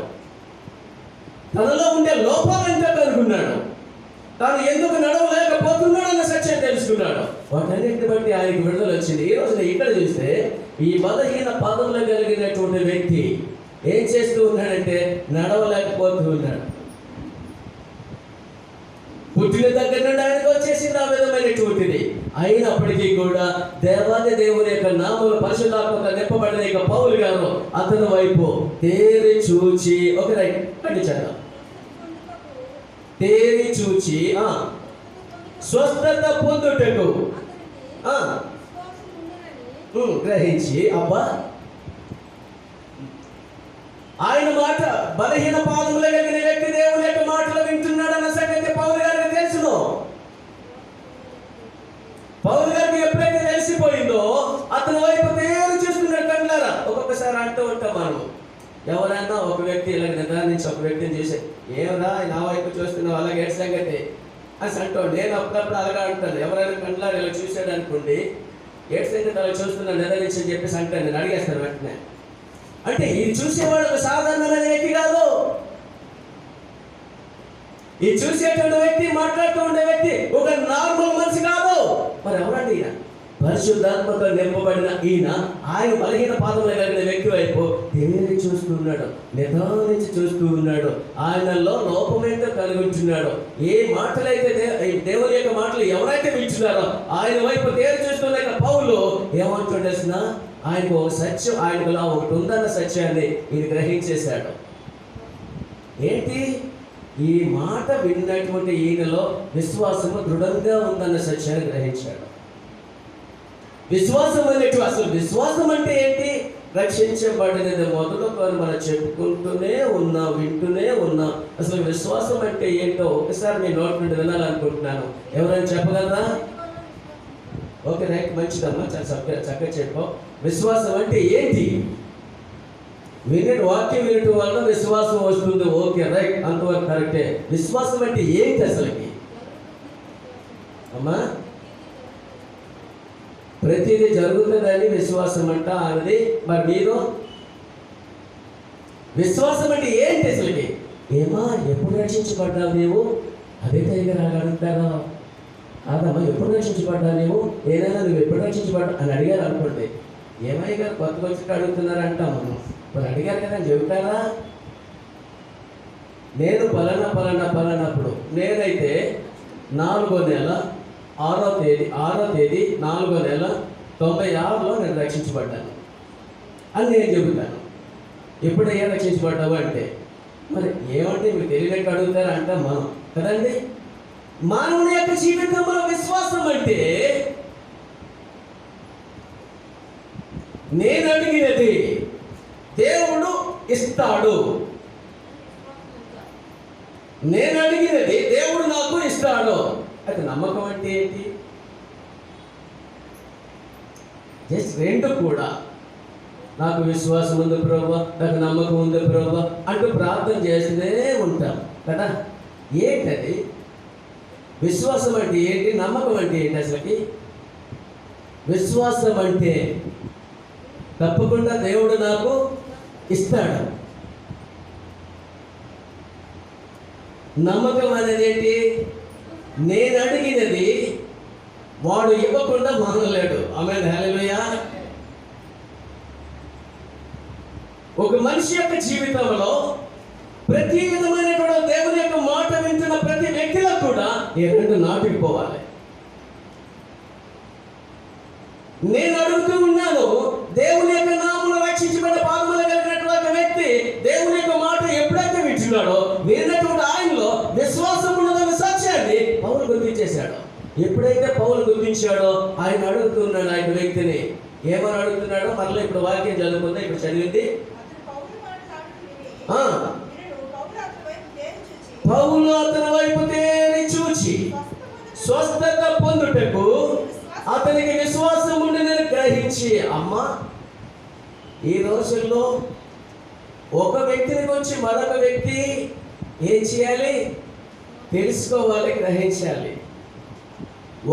Speaker 1: తనలో ఉండే లోపాలు ఎంతో కనుగొన్నాడు, తాను ఎందుకు నడవలేకపోతున్నాడు అన్న సత్యం తెలుసుకున్నాడు. వాటన్నిటిని బట్టి ఆయనకు విడుదల వచ్చింది. ఈ రోజున ఇక్కడ చూస్తే ఈ బలహీన పాదములు కలిగినటువంటి వ్యక్తి ఏం చేస్తూ ఉన్నాడంటే నడవలేకపోతూ ఉన్నాడు. పుట్టిన దగ్గర నుండి ఆయనకు వచ్చేసింది ఆ విధమైనటువంటిది. అయినప్పటికీ కూడా దేవాది దేవుని యొక్క నామములు పరిశుద్ధాత్మక నింపబడిన యొక్క పౌలు గారు అతని వైపు తేరి చూచి ఒక ఖండించాడు. తేరి చూచి స్వస్థత పొందుటకు గ్రహించి అబ్బా ఆయన మాట బలహీన పాదములు కలిగిన వ్యక్తి దేవుని యొక్క మాటలు వింటున్నాడు అన్న సంగతి పౌలు గారికి తెలుసును. పౌలు గారికి ఎప్పుడైతే తెలిసిపోయిందో అతని వైపు తేరు చూస్తున్నాడు కండ్లారా. ఒక్కొక్కసారి అంటూ ఉంటాం మనం, ఎవరైనా ఒక వ్యక్తి ఇలా నిర్ధారించి ఒక వ్యక్తిని చూసి ఏమరా నా వైపు చూస్తున్నావు అలాగే ఏడు సంగతి అని అంటాడు. నేను అప్పుడప్పుడు అలాగా అంటాను. ఎవరైనా కండ్లారా ఇలా చూసాడు అనుకోండి, ఏడు సంగతి అలా చూస్తున్నాను నిర్ధారించి అని చెప్పేసి అంటాను. నేను అడిగేస్తాను వెంటనే. అంటే ఇది చూసేవాడు ఒక సాధారణమైన వ్యక్తి కాదు. ఈ చూసేటువంటి వ్యక్తి, మాట్లాడుతూ ఉండే వ్యక్తి ఒక నార్మల్ మనిషి కాదు. మరి ఎవరండి ఈయన? పరిశుద్ధాత్మతో నింపబడిన ఈయన ఆయన బలహీన పాదములు కలిగిన వ్యక్తి వైపు తేరి చూస్తున్నాడు, నిదానించి చూస్తూ ఉన్నాడు. ఆయనలో లోపమేంటో కనుగొంటున్నాడు. ఏ మాటలైతే దేవుని యొక్క మాటలు ఎవరైతే వింటున్నారో ఆయన వైపు తేరి చూస్తున్న పౌలు ఏమంటుండేసిన ఆయనకు ఒక సత్యం, ఆయనకు ఒకటి ఉందన్న సత్యాన్ని ఈయన గ్రహించేశాడు. ఏంటి? ఈ మాట విన్నటువంటి ఈయనలో విశ్వాసము దృఢంగా ఉందన్న సత్యాన్ని గ్రహించాడు. విశ్వాసం అనేటువంటి అసలు విశ్వాసం అంటే ఏంటి? రక్షించబడినది మొదలుకొని మనం చెప్పుకుంటూనే ఉన్నాం, వింటూనే ఉన్నాం. అసలు విశ్వాసం అంటే ఏంటో ఒకసారి మీ నోటి నుండి వినాలనుకుంటున్నాను. ఎవరైనా చెప్పగలరా? ఓకే, రైట్, మంచిదమ్మా, చాలా చక్కగా చెప్పావు. విశ్వాసం అంటే ఏంటి? వాక్యం వినటం వల్ల విశ్వాసం వస్తుంది. ఓకే, రైట్, అంతవరకు కరెక్టే. విశ్వాసం అంటే ఏంటి అసలుకి? అమ్మా, ప్రతిదీ జరుగుతుందని విశ్వాసం అంట అన్నది. మరి మీరు విశ్వాసం అంటే ఏంటి అసలుకి? ఏమా ఎప్పుడు రక్షించబడ్డావు నీవు? అదే టైగర్ అడుగుతారా? కాదమ్మా, ఎప్పుడు రక్షించబడ్డావు నీవు? ఏదైనా నువ్వు ఎప్పుడు రక్షించబడ్డా అని అడిగారు అనుకోండి. ఏమై గారు కొత్తగా వచ్చి అడుగుతున్నారు అంటాం మనం. మరి అడిగారు కదా అని చెబుతారా? నేను పలానప్పుడు నేనైతే 4వ నెల 6వ తేదీ 4వ నెల 96లో నేను రక్షించబడ్డాను అని నేను చెబుతాను. ఎప్పుడయ్యా రక్షించబడ్డావు అంటే మరి ఏమంటే మీకు తెలియనట్టు అడుగుతారా అంటాం మనం కదండి. మానవుని యొక్క జీవితంలో విశ్వాసం అంటే నేను అడిగినది దేవుడు ఇస్తాడు. నేను అడిగినది దేవుడు నాకు ఇస్తాడు. అయితే నమ్మకం అంటే ఏంటి? జస్ట్ రెండు కూడా, నాకు విశ్వాసం ఉంది ప్రభువా, నాకు నమ్మకం ఉంది ప్రభువా అంటూ ప్రార్థన చేస్తూనే ఉంటాం కదా. ఏంటది? విశ్వాసం అంటే ఏంటి? నమ్మకం అంటే ఏంటి? అసలుకి విశ్వాసం అంటే తప్పకుండా దేవుడు నాకు ఇస్తాడు. నమ్మకం అనేది ఏంటి? నేను అడిగినది వాడు ఇవ్వకుండా మానలేడు. ఆమేన్, హల్లెలూయా. ఒక మనిషి యొక్క జీవితంలో ప్రతి విధమైనటువంటి దేవుని యొక్క మాట వింటున్న ప్రతి వ్యక్తిలో కూడా ఈ రెండు నాటుకుపోవాలి. నేను అడుగుతూ ఉన్నాను, దేవుని యొక్క నామములో రక్షించబడిన పాదములు కలిగినటువంటి వ్యక్తి దేవుని యొక్క మాట ఎప్పుడైతే వింటున్నాడో, విన్నటువంటి ఆయనలో విశ్వాసం ఉన్నదన్న సత్యాన్ని పౌలు గుర్తించేశాడు. ఎప్పుడైతే పౌలు గుర్తించాడో ఆయన అడుగుతున్నాడు, ఆయన వ్యక్తిని ఏమని అడుగుతున్నాడో మరలా ఇప్పుడు వాక్యం చదువుకుందా, ఇప్పుడు చదివింది. పౌలు అతని వైపు తేరి చూచి స్వస్థత పొందుటకు అతనికి విశ్వాసం ఉండినని గ్రహించి. అమ్మా, ఈ రోజుల్లో ఒక వ్యక్తిని గురించి మరొక వ్యక్తి ఏం చేయాలి? తెలుసుకోవాలి, గ్రహించాలి.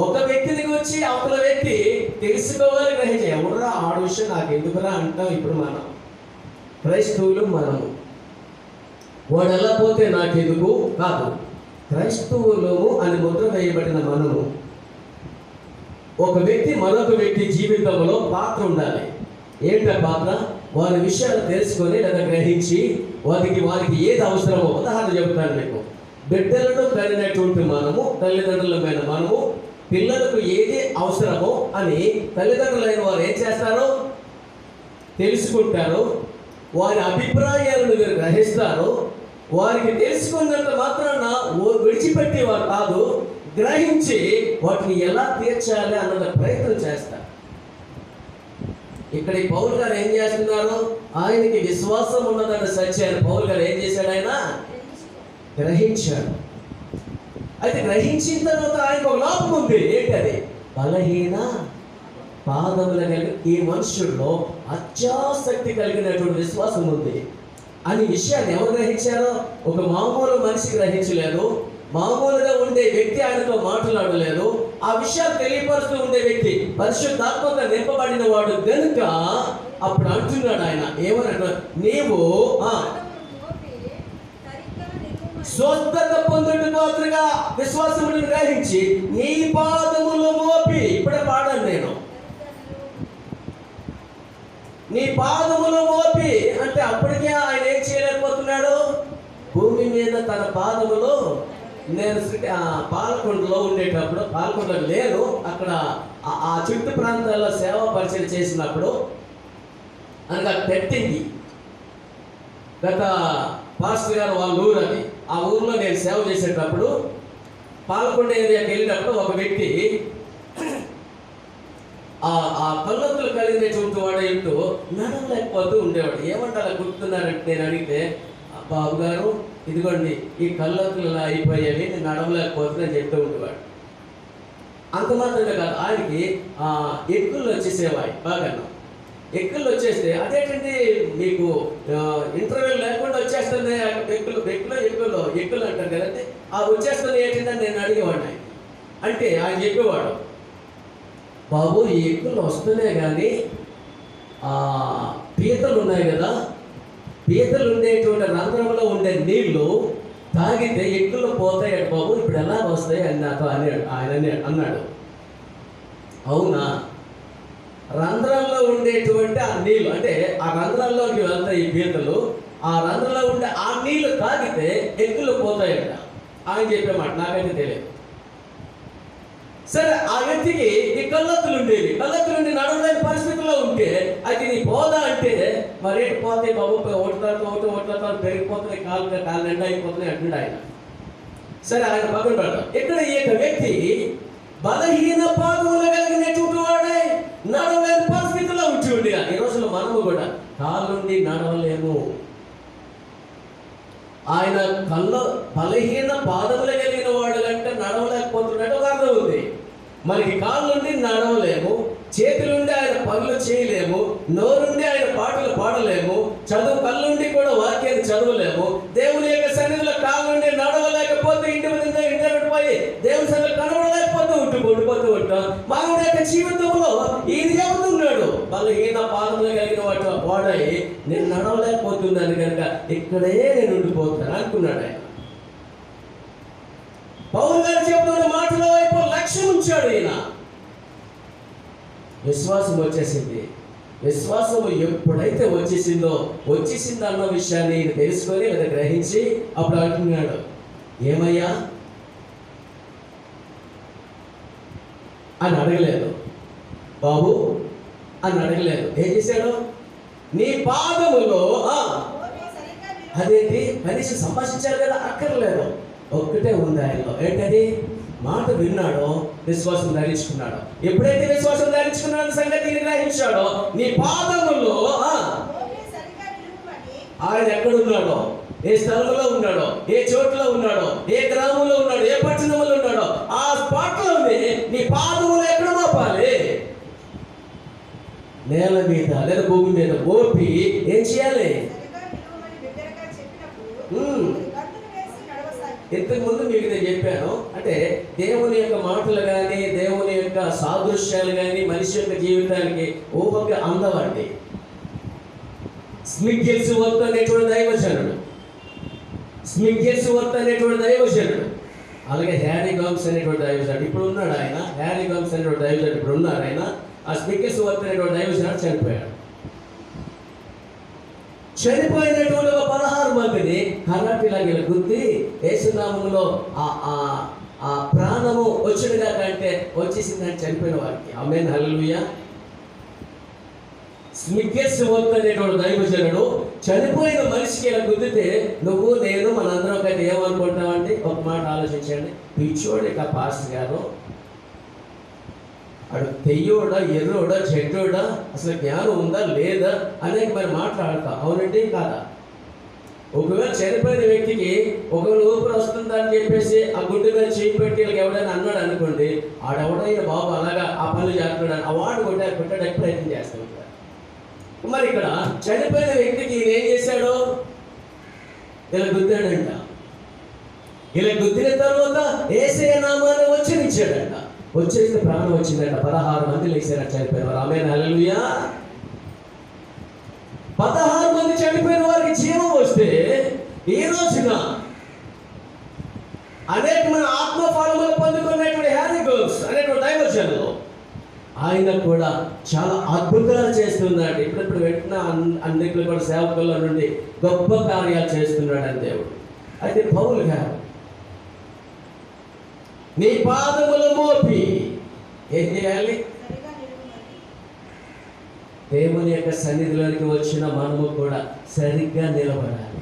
Speaker 1: ఒక వ్యక్తిని గురించి అవతల వ్యక్తి తెలుసుకోవాలి, గ్రహించాలి. ఎవరురా ఆడు విషయం నాకు ఎందుకురా అంటాం ఇప్పుడు మనం క్రైస్తవులు. మనము వాడు ఎలా పోతే నాకెందుకు కాదు, క్రైస్తవులము అని ముద్ర వేయబడిన మనము ఒక వ్యక్తి మరొక వ్యక్తి జీవితంలో పాత్ర ఉండాలి. ఏంటో పాత్ర? వారి విషయాలు తెలుసుకొని లేదా గ్రహించి వారికి ఏది అవసరమో. ఉదాహరణ చెబుతాను మీకు. బిడ్డలను కలిగినటువంటి మనము, తల్లిదండ్రులమైన మనము పిల్లలకు ఏది అవసరమో అని తల్లిదండ్రులైన వారు ఏం చేస్తారు? తెలుసుకుంటారు. వారి అభిప్రాయాలను మీరు గ్రహిస్తారు. వారికి తెలుసుకున్నంత మాత్రాన విడిచిపెట్టేవారు కాదు, గ్రహించి వాటిని ఎలా తీర్చాలి అన్నది ప్రయత్నం చేస్తారు. ఇక్కడ ఈ పౌలు గారు ఏం చేస్తున్నారు? ఆయనకి విశ్వాసం ఉన్నదన్న సత్యాన్ని పౌలు గారు ఏం చేశాడు? ఆయన గ్రహించాడు. అయితే గ్రహించిన తర్వాత ఆయనకు ఒక లోపం ఉంది. ఏంటది? బలహీన పాదముల కలిగి ఈ మనుషుల్లో అత్యాసక్తి కలిగినటువంటి విశ్వాసం ఉంది అని విషయాన్ని ఎవరు గ్రహించారో? ఒక మామూలు మనిషి గ్రహించలేదు. మామూలుగా ఉండే వ్యక్తి ఆయనతో మాట్లాడలేదు. ఆ విషయాలు తెలియపరుస్తూ ఉండే వ్యక్తి పరిశుద్ధాత్మగా నింపబడిన వాడు గనుక అప్పుడు అంటున్నాడు ఆయన, ఏమన్నాడు? నీవు స్వస్థత పొందుట మాత్రగా విశ్వాసమును గ్రహించి నీ పాదములు మోపి. ఇప్పుడే పాడాను నేను, నీ పాదములు మోపి అంటే అప్పటికే ఆయన ఏం చేయలేకపోతున్నాడు? భూమి మీద తన పాదములు. నేను పాలకొండలో ఉండేటప్పుడు, పాలకొండలో లేను, అక్కడ ఆ చుట్టు ప్రాంతాల్లో సేవా పరిచయం చేసినప్పుడు అనగా పెట్టింది గత పాస్టర్ గారు వాళ్ళ ఊరు అది. ఆ ఊర్లో నేను సేవ చేసేటప్పుడు పాలకొండ ఏరియాకి వెళ్ళినప్పుడు ఒక వ్యక్తి ఆ కళ్ళొత్తులు కలిగినటువంటి వాడు ఇంటూ నడవలేకపోతూ ఉండేవాడు. ఏమంటారా గుర్తున్నారంటే నేను అడిగితే, బాబు గారు ఇదిగోండి ఈ కళ్ళొత్తులు ఇలా అయిపోయేవి, నేను నడవలేకపోతుందని చెప్తూ ఉండేవాడు. అంత మాత్రమే కాదు, ఆయనకి ఎక్కుళ్ళు వచ్చేసేవాయి. బాగా ఎక్కుళ్ళు వచ్చేస్తే అదేంటండి మీకు ఇంటర్వ్యూ లేకుండా వచ్చేస్తుంది ఎక్కులు అంటారు కదంటే ఆ వచ్చేస్తుంది ఏంటంటే నేను అడిగేవాడిని. అంటే ఆయన చెప్పేవాడు, బాబు ఈ ఎక్కులు వస్తూనే కానీ పీతలు ఉన్నాయి కదా, పీతలు ఉండేటువంటి రంధ్రంలో ఉండే నీళ్లు తాగితే ఎక్కులు పోతాయట బాబు, ఇప్పుడు ఎలా వస్తాయి అని నాతో ఆయన అన్నాడు. అవునా? రంధ్రంలో ఉండేటువంటి ఆ నీళ్లు అంటే ఆ రంధ్రాల్లోకి వెళ్తాయి ఈ పీతలు, ఆ రంధ్రంలో ఉండే ఆ నీళ్లు తాగితే ఎక్కులు పోతాయట ఆయన చెప్పేమాట. నాకైతే తెలియదు. సరే, ఆ వ్యక్తికి ఈ కళ్ళొత్తులు ఉండేవి. కళ్ళొత్తులుండి నడవలేని పరిస్థితుల్లో ఉంటే అది నీ పోదా అంటే మరి పోతే బాబు ఓట్లతో పెరిగిపోతున్నాయి, కాలు నిండా అయిపోతున్నాయి అంటున్నాడు ఆయన. సరే, ఆయన పక్కన పెడతాం. ఇక్కడ ఈ యొక్క వ్యక్తి బలహీన పాదములు కలిగినటువంటి వాడే నడవలేని పరిస్థితుల్లో ఉంచి ఉండి. ఈ రోజుల్లో మనము కూడా కాళ్ళుండి నడవలేము. ఆయన కళ్ళు బలహీన పాదములు కలిగిన వాడు కనుక నడవలేకపోతున్నట్టు ఒక అర్థం ఉంది. మనకి కాళ్ళుండి నడవలేము, చేతులుండి ఆయన పనులు చేయలేము, నోరుండి ఆయన పాటలు పాడలేము, కళ్ళుండి కూడా వాక్యాన్ని చదవలేము. దేవుని యొక్క సన్నిధిలో కాళ్ళుండి నడవలేకపోతే ఇంటి పోయి దేవుని సన్నిధిలో కనబడలేకపోతూ ఉండిపోతూ ఉంటాం. మానవుడి యొక్క జీవితంలో ఈయన చెబుతున్నాడు, బలహీన పాదములు కలిగిన వాడై నేను నడవలేకపోతున్నాను కనుక ఇక్కడే నేను ఉండిపోతాను అనుకున్నాడు ఆయన. పౌలు గారు చెబుతున్న మాటల వైపు లక్ష్యం ఉంచాడు ఈయన. విశ్వాసం వచ్చేసింది. విశ్వాసం ఎప్పుడైతే వచ్చేసిందో అన్న విషయాన్ని ఈయన తెలుసుకొని లేదా గ్రహించి అప్పుడు అంటున్నాడు, ఏమయ్యా అని అడగలేదు, బాబు అని అడగలేదు. ఏం చేశాడు? నీ పాదములో అదేంటి కనీసం సంభాషించారు కదా, అక్కర్లేదు. ఒక్కటే ఉంది ఆయనలో, ఏంటది? మాట విన్నాడో విశ్వాసం ధరించుకున్నాడు. ఎప్పుడైతే విశ్వాసం ధరించుకున్నాడు సంగతి గ్రహించాడో, నీ పాదములో ఆయన ఎక్కడున్నాడో, ఏ స్థలంలో ఉన్నాడో, ఏ చోటులో ఉన్నాడో, ఏ గ్రామంలో ఉన్నాడో, ఏ పట్టణంలో ఉన్నాడో ఆ స్పాట్లోనే నీ పాదములు ఎక్కడ మోపాలి? నేల మీద లేదా భూమి మీద మోపి ఏం చేయాలి? ఇంతకు ముందు మీకు నేను చెప్పాను, అంటే దేవుని యొక్క మాటలు కానీ దేవుని యొక్క సాదృశ్యాలు కానీ మనిషి యొక్క జీవితానికి ఊహకి అందవండి. స్మిగ్గిల్స్వర్త్ అనేటువంటి దైవజనుడు, అలాగే హ్యారీ గామ్స్ అనేటువంటి దైవజనుడు ఇప్పుడు ఉన్నాడు. ఆయన హ్యారీ గామ్స్ అనేటువంటి దైవజనుడు ఇప్పుడు ఉన్నారు. ఆయన ఆ స్మిగ్గిల్స్వర్త్ అనేటువంటి దైవజనుడు చనిపోయాడు. చనిపోయినటువంటి ఒక 16 మందిని కర్రాటిలాగా గుర్తి యేసునామములో ఆ ప్రాణము వచ్చినగా కంటే వచ్చేసిందని చనిపోయిన వారికి ఆమేన్ హల్లెలూయా. స్మిగ్గిల్స్వర్త్ అనేటువంటి దైవజనుడు చనిపోయిన మనిషికి ఇలా గుద్దితే నువ్వు నేను మనందరం ఒకటి ఏమనుకుంటామంటే ఒక మాట ఆలోచించండి, పిచ్చోడు ఇక పాస్టర్ గారు అడు తెయ్యోడా ఎర్రోడా చెడ్డోడా అసలు జ్ఞానం ఉందా లేదా అనేది మరి మాట్లాడతాం. అవునంటే కాదా? ఒకవేళ చనిపోయిన వ్యక్తికి ఒకవేళ ఊపిరి వస్తుందని చెప్పేసి ఆ గుడ్డు మీద చేయి పెట్టి ఎవడైనా అన్నాడు అనుకోండి, ఆడెవడైనా బాబు అలాగా ఆ పనులు చేస్తున్నాడు ఆ వాడు కొట్టడానికి ప్రయత్నం చేస్తూ ఉంటాడు. మరి ఇక్కడ చనిపోయిన వ్యక్తికి ఈయన ఏం చేశాడు? ఇలా గుద్దాడంట. ఇలా గుద్దిన తర్వాత యేసయ్య నామాన్ని ఉచ్చరించాడంట. వచ్చేసిన ప్రాణం వచ్చిందంట. 16 మంది లేచారు చనిపోయిన. ఆమేన్ హల్లెలూయా. 16 మంది చనిపోయిన వారికి జీవం వస్తే ఈ రోజున అనేకమైన ఆత్మ ఫలములు పొందుకున్నటువంటి హ్యారీ గామ్స్ అనేటువంటి దైవజనులు ఆయన కూడా చాలా అద్భుతాలు చేస్తున్నాడు. ఇప్పుడిప్పుడు వెంటనే అన్నింటిలో కూడా సేవకుల నుండి గొప్ప కార్యాలు చేస్తున్నాడు అని దేవుడు. అయితే పౌలు గారు నీ పాదములు మోపి ఏం చేయాలి? దేవుని యొక్క సన్నిధిలోనికి వచ్చిన మనము కూడా సరిగ్గా నిలబడాలి,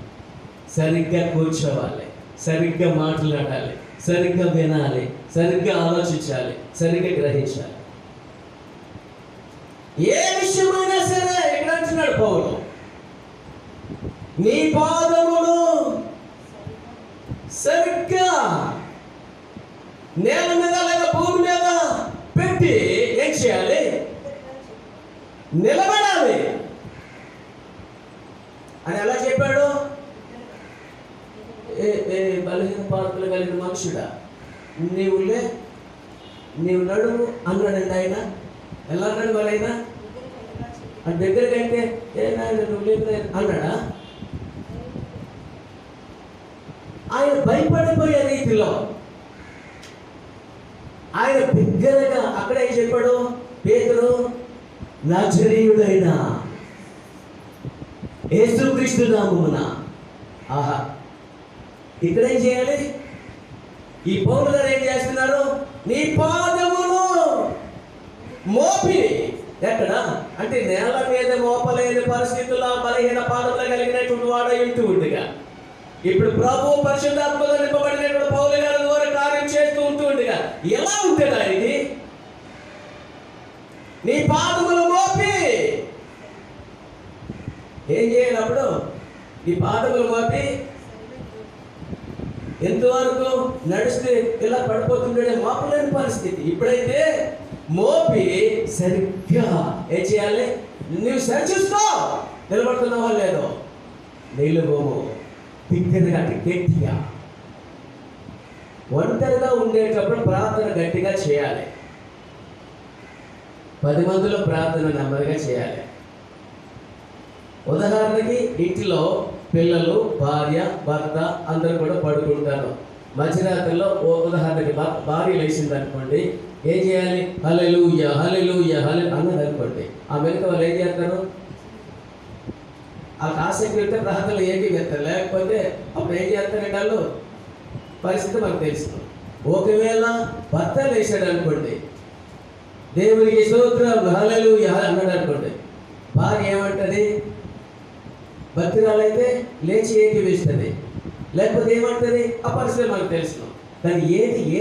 Speaker 1: సరిగ్గా కూర్చోవాలి, సరిగ్గా మాట్లాడాలి, సరిగ్గా వినాలి, సరిగ్గా ఆలోచించాలి, సరిగ్గా గ్రహించాలి. ఏ విషయమైనా సరే ఇక్కడ అంటున్నాడు పౌలు, నీ పాదములు సరిగ్గా నేల మీద లేదా భూమి మీద పెట్టి ఏం చేయాలి? నిలబడాలి అని ఎలా చెప్పాడు? బలహీన పాదములు కలిగిన మనుషుడా నీవు నడుము అన్నాడండి ఆయన. ఎలా అన్నాడు మరి ఆయన? దగ్గరకంటే నువ్వు లేదు అన్నాడా? ఆయన భయపడిపోయే రీతిలో ఆయన బిగ్గరగా అక్కడ ఏం చెప్పాడు? పేతురు నజరీయుడైన యేసుక్రీస్తు నామమున. ఆహా, ఇక్కడ ఏం చేయాలి? ఈ పౌలు గారు ఏం చేస్తున్నారు? నీ పాదములు మోపి. ఎక్కడ అంటే నేల మీద మోపలేని పరిస్థితుల్లో బలహీన పాదములు కలిగినటువంటి వాడు ఇంటూ ఉండగా ఇప్పుడు ప్రభు పరిశుద్ధాత్మలో నింపబడినటువంటి పౌలు గారి ద్వారా కార్యం చేస్తూ ఉంటుండగా ఎలా ఉంటుంది ఆయనకి? నీ పాదములు మోపి ఏం చేయాలి? అప్పుడు నీ పాదములు మోపి ఎంతవరకు నడిస్తే ఇలా పడిపోతుండే మోపలేని పరిస్థితి. ఇప్పుడైతే మోపి సరిగ్గా ఏం చేయాలి? నువ్వు సరిచూసుకో, నిలబడుతున్నావా లేదో. నిలువము బిగ్గరగా గట్టిగా. ఒంటరిగా ఉండేటప్పుడు ప్రార్థన గట్టిగా చేయాలి. 10 మందిలో ప్రార్థన నెమ్మదిగా చేయాలి. ఉదాహరణకి ఇంటిలో పిల్లలు, భార్య, భర్త అందరూ కూడా పడుకుంటారు. మధ్యరాత్రిలో ఉదాహరణకి భార్య లేచింది అనుకోండి, ఏం చేయాలి? హల్లెలూయా హల్లెలూయా హల్లెలూయా అన్నది అనుకోండి. ఆ వెనుక వాళ్ళు ఏం చేస్తారు? ఆ ఆసక్తి వెళ్తే ప్రార్థనలు ఏమీ వెళ్తారు. లేకపోతే అప్పుడు ఏం చేస్తారంటే వాళ్ళు పరిస్థితి మనకు తెలుసు. ఒకవేళ భర్త లేచాడు అనుకోండి, దేవునికి స్తోత్రం హల్లెలూయా అన్నాడు అనుకోండి, భార్య ఏమంటది? భక్తురాలైతే లేచి ఏకీవిస్తుంది, లేకపోతే ఏమంటది? ఆ పరిస్థితి మనకు తెలుసు. కానీ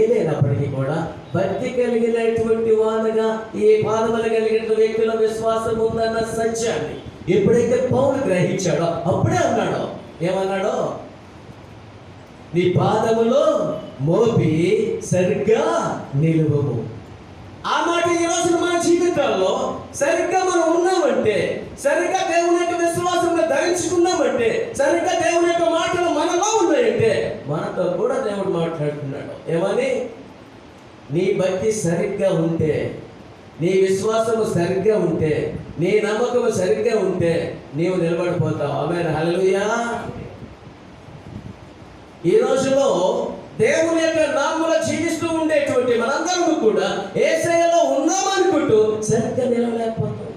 Speaker 1: ఏదైనప్పటికీ కూడా భక్తి కలిగినటువంటి వానగా ఈ పాదములు కలిగిన వ్యక్తుల విశ్వాసం ఉందన్న సత్యాన్ని ఎప్పుడైతే పౌలు గ్రహించాడో అప్పుడే అన్నాడు. ఏమన్నాడో? నీ పాదములో మోపి సరిగ్గా నిలువము. ఆ మాట ఈ రోజున మన జీవితాల్లో సరిగ్గా మనం ఉన్నామంటే, సరిగ్గా దేవుని యొక్క విశ్వాసంగా ధరించుకున్నామంటే, సరిగ్గా దేవుని యొక్క మాటలు మనలో ఉన్నాయంటే మనతో కూడా దేవుడు మాట్లాడుతున్నాడు. ఏమని? నీ భక్తి సరిగ్గా ఉంటే, నీ విశ్వాసము సరిగ్గా ఉంటే, నీ నమ్మకము సరిగ్గా ఉంటే నీవు నిలబడిపోతావు. ఆమేన్ హల్లెలూయా. ఈ రోజులో దేవుని యొక్క నామములో జీవిస్తూ ఉండేటువంటి మనందరము కూడా యేసయ్యలో ఉన్నామనుకుంటూ సరిగ్గా నిలవలేకపోతాం,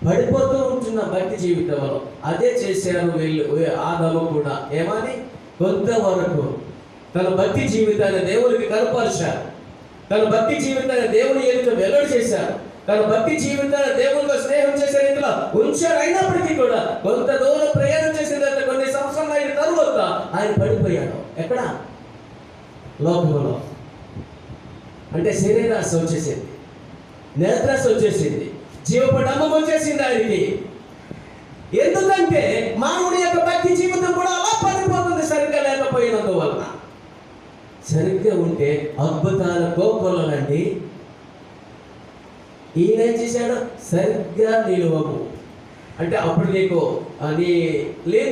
Speaker 1: పడిపోతూ ఉంటున్న భక్తి జీవితంలో. అదే చేశారు వీళ్ళు, ఆదాము కూడా. ఏమని? కొంతవరకు తన భక్తి జీవితాన్ని దేవునికి కనపరిచారు, తన భక్తి జీవితాన్ని దేవుని ఎదుట వెల్లడి చేశారు, తన భక్తి జీవితాన్ని దేవునితో స్నేహం చేసే రీతిలో ఉంచారు. అయినప్పటికీ కూడా కొంత దూరం ప్రయాణం చేసిన తర్వాత, కొన్ని సంవత్సరాలు అయిన తరువాత ఆయన పడిపోయాడు. ఎక్కడ? లోకంలో. అంటే శరీరాశ వచ్చేసింది, నేత్రాశ వచ్చేసింది, జీవపడమ్మం వచ్చేసింది ఆయనకి. ఎందుకంటే మానవుడి యొక్క భక్తి జీవితం కూడా అలా పడిపోతుంది సరిగ్గా లేకపోయినందువలన. సరిగ్గా ఉంటే అద్భుతాల కోకొల్లండి. ఈయన ఏం చేశాడు? సరిగ్గా నిలువము అంటే అప్పుడు నీకు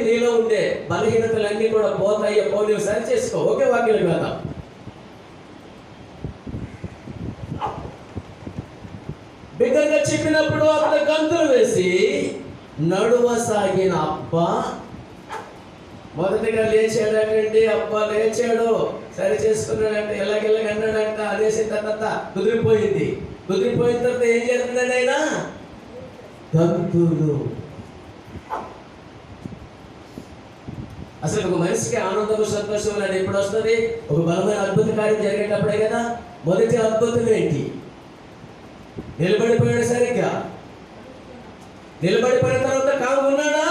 Speaker 1: నీలో ఉండే బలహీనతలన్నీ కూడా పోతాయి. నువ్వు సరి చేసుకో. ఒకే వాక్యం కదా. బిగ్గరగా చెప్పినప్పుడు అతను గంతులు వేసి నడువసాగిన అబ్బా మొదటిగా లేచాడంటే, అబ్బా లేచాడు, సరి చేసుకున్నాడంటే, ఎలాగెలాగ అన్నాడంట. అనేసిన తర్వాత కుదిరిపోయింది. కుదిరిపోయిన తర్వాత ఏం చేస్తున్నాడు ఆయన? గంతులు. అసలు ఒక మనిషికి ఆనందము, సంతోషం అనేది ఎప్పుడు వస్తుంది? ఒక బలమైన అద్భుత కార్యం జరిగేటప్పుడే కదా. మొదటి అద్భుతం ఏంటి? నిలబడిపోయాడు. సరిగ్గా నిలబడిపోయిన తర్వాత కాము ఉన్నాడా?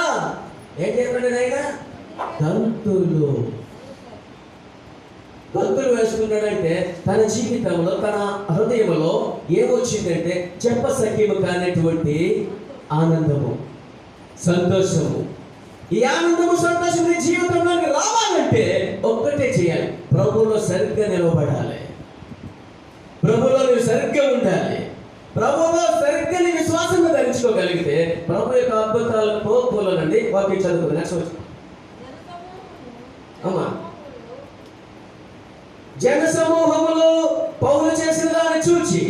Speaker 1: ఏం చేస్తున్నాడు ఆయన? గంతులు వేసుకున్నాడంటే తన జీవితంలో, తన హృదయంలో ఏమొచ్చిందంటే చెప్పసఖ్యము కానటువంటి ఆనందము, సంతోషము. ఈ ఆనందము, సంతోషం నీ జీవితంలోకి రావాలంటే ఒక్కటే చేయాలి: ప్రభువులో సరిగ్గా నిలబడాలి, ప్రభువులో నువ్వు సరిగ్గా ఉండాలి, ప్రభువులో సరిగ్గా నీ విశ్వాసంగా ధరించుకోగలిగితే ప్రభు యొక్క అద్భుతాలను కోరుకోవాలండి. వాక్యం చదువుకుంది. నెక్స్ట్ వచ్చి అమ్మా. జన సమూహములో పౌలు చేసిన దాన్ని చూచి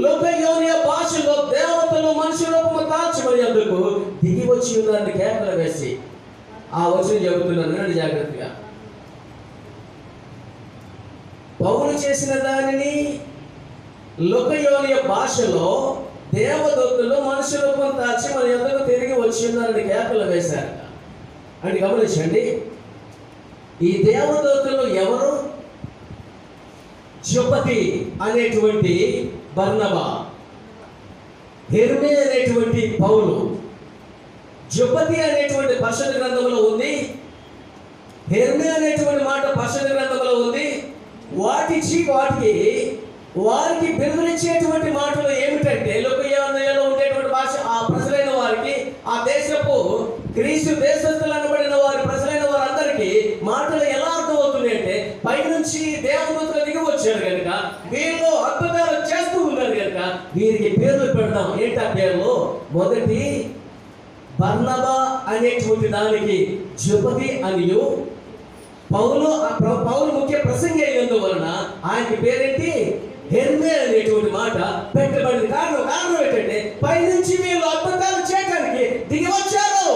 Speaker 1: లోకయోనియ భాషలో దేవతలు మనుషు రూపము దాల్చిమయ్యేందుకు దిగి వచ్చి ఉన్నారని కేకలు వేసి ఆ వచనం చెబుతున్నాను జాగ్రత్తగా. పౌలు చేసిన దానిని లోకయోనియ భాషలో దేవదూతలు మనుషు రూపం దాల్చి మన ఎందుకు తిరిగి వచ్చి ఉన్నారని కేకలు వేశారు అని గమనించండి. ఈ దేవదూతలు ఎవరు? జుపతి అనేటువంటి బర్నబా, హెర్మే అనేటువంటి పౌలు. జుపతి అనేటువంటి పరిశుద్ధ గ్రంథంలో ఉంది, హెర్మే అనేటువంటి మాట పరిశుద్ధ గ్రంథంలో ఉంది. వారికి బిరుదునిచ్చేటువంటి మాటలు ఏమిటంటే, లోకయోనియలో ఉండేటువంటి భాష, ఆ ప్రజలైన వారికి, ఆ దేశపు గ్రీసు దేశస్తులు అనబడిన వారి ప్రజలైన వారందరికీ మాటలు చూస్తాం. ఏంటి ఆ పేర్లు? మొదటి బర్నబా అనేటువంటి దానికి జుపతి అనియు, పౌలు ముఖ్య ప్రసంగి అయినందువలన ఆయనకి పేరేంటి? హెర్మే అనేటువంటి మాట పెట్టబడింది. కారణం ఏంటంటే పైనుంచి వీళ్ళు అద్భుతాలు చేయడానికి దిగి వచ్చారు.